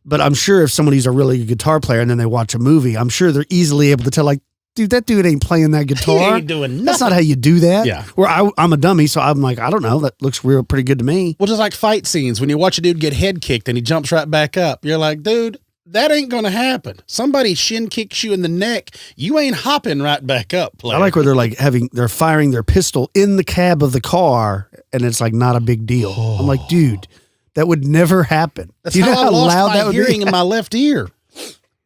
But I'm sure if somebody's a really good guitar player and then they watch a movie, I'm sure they're easily able to tell, like, dude, that dude ain't playing that guitar. He ain't doing nothing. That's not how you do that. Yeah. Where I'm a dummy, so I'm like, I don't know. That looks pretty good to me. Well, just like fight scenes, when you watch a dude get head kicked and he jumps right back up, you're like, dude, that ain't going to happen. Somebody shin kicks you in the neck, you ain't hopping right back up, player. I like where they're like they're firing their pistol in the cab of the car, and it's like not a big deal. Oh. I'm like, dude, that would never happen. That's how I lost my hearing in my left ear.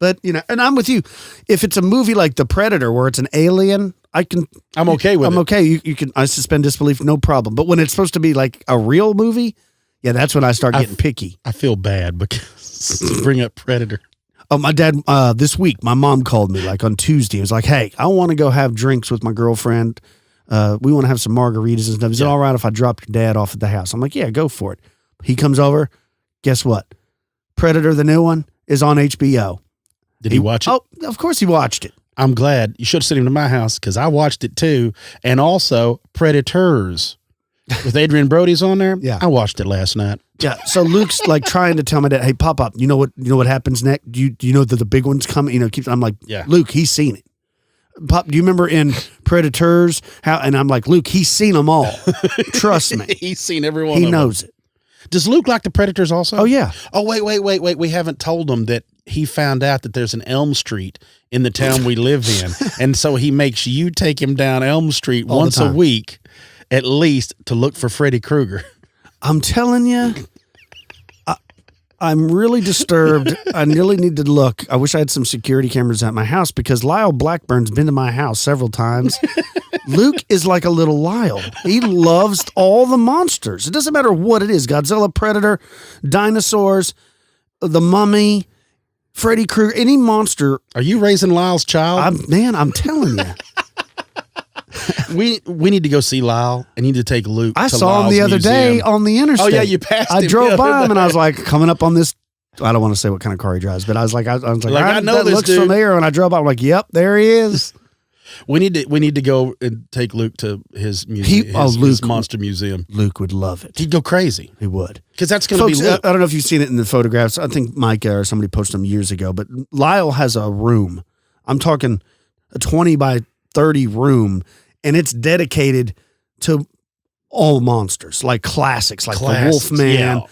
But, you know, and I'm with you. If it's a movie like The Predator where it's an alien, I'm okay with it. I'm okay. You can, I suspend disbelief, no problem. But when it's supposed to be like a real movie, yeah, that's when I start getting picky. I feel bad because bring up Predator. Oh, my dad, this week, my mom called me like on Tuesday. It was like, hey, I want to go have drinks with my girlfriend. We want to have some margaritas and stuff. Is it all right if I drop your dad off at the house? I'm like, yeah, go for it. He comes over. Guess what? Predator, the new one, is on HBO. Did he watch it? Oh, of course he watched it. I'm glad. You should have sent him to my house because I watched it too. And also Predators with Adrian Brody's on there. Yeah. I watched it last night. Yeah. So Luke's like trying to tell my dad, hey, pop up. You know what happens next? Do you know that the big one's coming? You know, I'm like, yeah. Luke, he's seen it. Pop, do you remember in Predators and I'm like, Luke, he's seen them all. Trust me. He's seen every one. He knows it. Does Luke like the Predators also? Oh, yeah. Oh, wait. We haven't told him that he found out that there's an Elm Street in the town we live in. And so he makes you take him down Elm Street once a week, at least, to look for Freddy Krueger. I'm telling you, I'm really disturbed. I really need to look. I wish I had some security cameras at my house because Lyle Blackburn's been to my house several times. Luke is like a little Lyle. He loves all the monsters. It doesn't matter what it is. Godzilla, Predator, dinosaurs, the Mummy, Freddy Krueger, any monster. Are you raising Lyle's child? I'm telling you. We need to go see Lyle. I need to take Luke. I saw him the other day on the interstate. Oh yeah, you passed him. I drove by him and I was like, coming up on this. I don't want to say what kind of car he drives, but I was like, I know that this looks familiar. And I drove by. I'm like, yep, there he is. We need to go and take Luke to his museum. His monster museum. Luke would love it. He'd go crazy. He would, because that's going to be Luke. I don't know if you've seen it in the photographs. I think Micah or somebody posted them years ago. But Lyle has a room. I'm talking a 20 by 30 room, and it's dedicated to all monsters, like classics, like the Wolfman,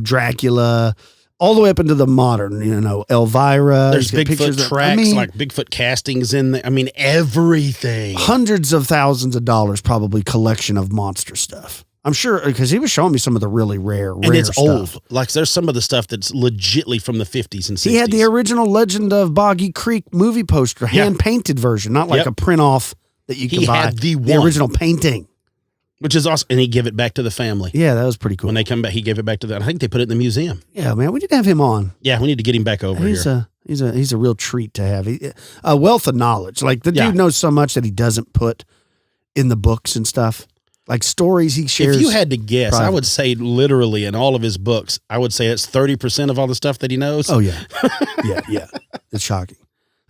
Dracula, all the way up into the modern, Elvira. There's Bigfoot tracks, like Bigfoot castings in there. I mean, everything. Hundreds of thousands of dollars, probably, collection of monster stuff. I'm sure, because he was showing me some of the really rare and it's stuff. Old. Like, there's some of the stuff that's legitly from the 50s and 60s. He had the original Legend of Boggy Creek movie poster, hand-painted version, not like a print-off that you can buy. He had the original painting. Which is awesome. And he gave it back to the family. Yeah, that was pretty cool. When they come back, he gave it back to them. I think they put it in the museum. Yeah, man, we didn't have him on. Yeah, we need to get him back over here. He's a real treat to have. A wealth of knowledge. Like, the dude knows so much that he doesn't put in the books and stuff. Like, stories he shares. If you had to guess, I would say literally in all of his books, I would say it's 30% of all the stuff that he knows. Oh, yeah. Yeah. It's shocking.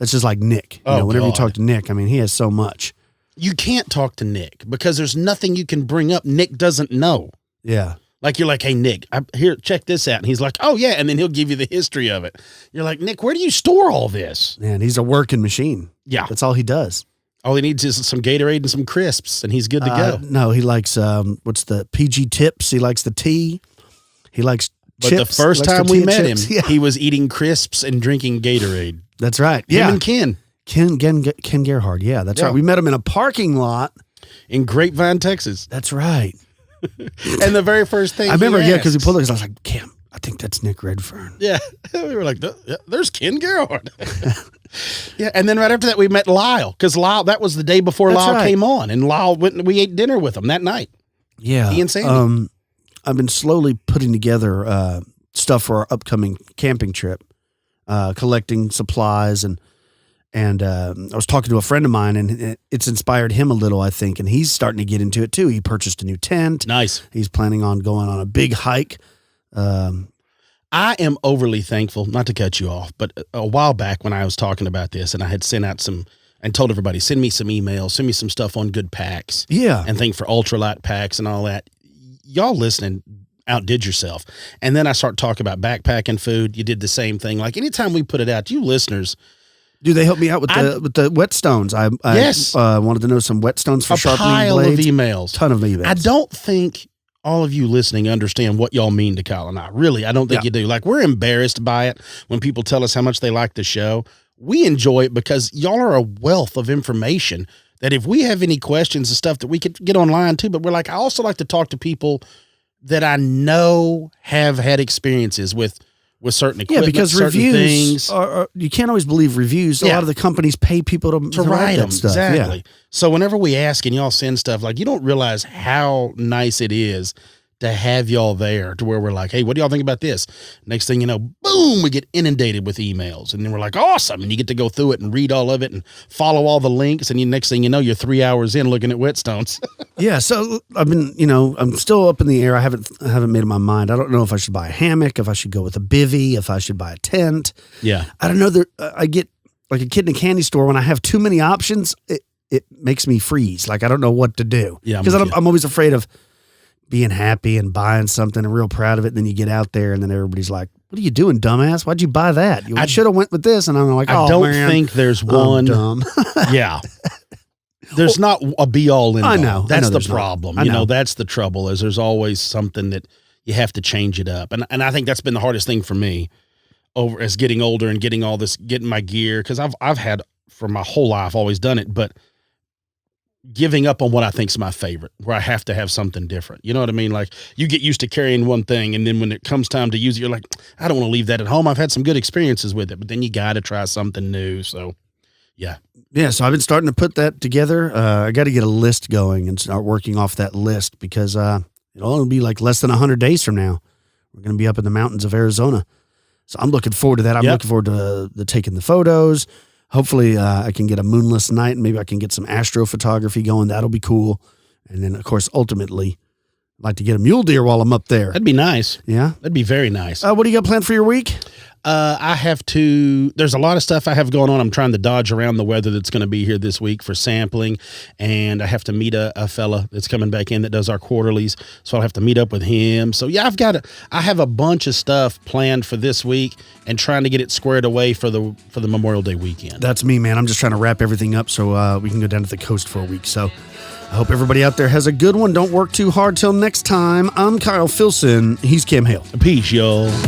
That's just like Nick. Whenever you talk to Nick, I mean, he has so much. You can't talk to Nick because there's nothing you can bring up Nick doesn't know. Yeah. Like, you're like, hey, Nick, here, check this out. And he's like, oh, yeah. And then he'll give you the history of it. You're like, Nick, where do you store all this? Man, he's a working machine. Yeah. That's all he does. All he needs is some Gatorade and some crisps, and he's good to go. No, he likes, what's the PG tips? He likes the tea. He likes But chips. the first time we met him, yeah. he was eating crisps and drinking Gatorade. That's right. Him and Ken. Ken Gerhard. Yeah, that's right. We met him in a parking lot. In Grapevine, Texas. That's right. And the very first thing I remember, because he pulled up, I was like, Cam, I think that's Nick Redfern. Yeah. We were like, there's Ken Gerhard. Yeah. And then right after that, we met Lyle, because Lyle, that was the day before Lyle came on. And Lyle we ate dinner with him that night. Yeah. He and Sandy. I've been slowly putting together stuff for our upcoming camping trip, collecting supplies, and I was talking to a friend of mine, and it's inspired him a little, I think, and he's starting to get into it too. He purchased a new tent. Nice. He's planning on going on a big hike. I am overly thankful, not to cut you off, but a while back when I was talking about this, and I had sent out and told everybody, send me some emails, send me some stuff on good packs. Yeah. And think for ultralight packs and all that. Y'all listening outdid yourself. And then I start talking about backpacking food. You did the same thing. Like, anytime we put it out, you listeners. Do they help me out with the whetstones? Yes. Wanted to know some whetstones for sharpening blades. Of emails. Ton of emails. I don't think all of you listening understand what y'all mean to Kyle and I. Really, I don't think you do. Like, we're embarrassed by it when people tell us how much they like the show. We enjoy it because y'all are a wealth of information that if we have any questions and stuff that we could get online too, but we're like, I also like to talk to people that I know have had experiences with certain equipment, because reviews things. Are, you can't always believe reviews. A lot of the companies pay people to write them stuff. Exactly. Yeah. So whenever we ask and y'all send stuff, like, you don't realize how nice it is to have y'all there to where we're like, hey, what do y'all think about this? Next thing you know, boom, we get inundated with emails, and then we're like, awesome. And you get to go through it and read all of it and follow all the links. And next thing you know, you're 3 hours in looking at whetstones. Yeah. So I've been, I'm still up in the air. I haven't made up my mind. I don't know if I should buy a hammock, if I should go with a bivvy, if I should buy a tent. Yeah. I don't know. I get like a kid in a candy store. When I have too many options, it makes me freeze. Like, I don't know what to do. Yeah. Because I'm always afraid of being happy and buying something and real proud of it. And then you get out there and then everybody's like, what are you doing, dumbass? Why'd you buy that? I should have went with this. And I'm like, I don't think there's one. Dumb. Yeah. There's not a be all in all. I know. That's the problem. That's the trouble, is there's always something that you have to change it up. And I think that's been the hardest thing for me as getting older and getting my gear. Cause I've had for my whole life always done it, but giving up on what I think's my favorite, where I have to have something different. You know what I mean? Like, you get used to carrying one thing, and then when it comes time to use it, you're like, I don't want to leave that at home. I've had some good experiences with it, but then you got to try something new. So, yeah. Yeah. So I've been starting to put that together. I got to get a list going and start working off that list, because it'll be like less than 100 days from now. We're going to be up in the mountains of Arizona. So I'm looking forward to that. I'm looking forward to taking the photos. Hopefully I can get a moonless night, and maybe I can get some astrophotography going. That'll be cool. And then, of course, ultimately, I'd like to get a mule deer while I'm up there. That'd be nice. Yeah? That'd be very nice. What do you got planned for your week? There's a lot of stuff I have going on. I'm trying to dodge around the weather that's going to be here this week for sampling. And I have to meet a fella that's coming back in that does our quarterlies. So I'll have to meet up with him. So yeah, I have a bunch of stuff planned for this week and trying to get it squared away for the Memorial Day weekend. That's me, man. I'm just trying to wrap everything up so we can go down to the coast for a week. So I hope everybody out there has a good one. Don't work too hard. Till next time, I'm Kyle Filson. He's Cam Hale. Peace, y'all.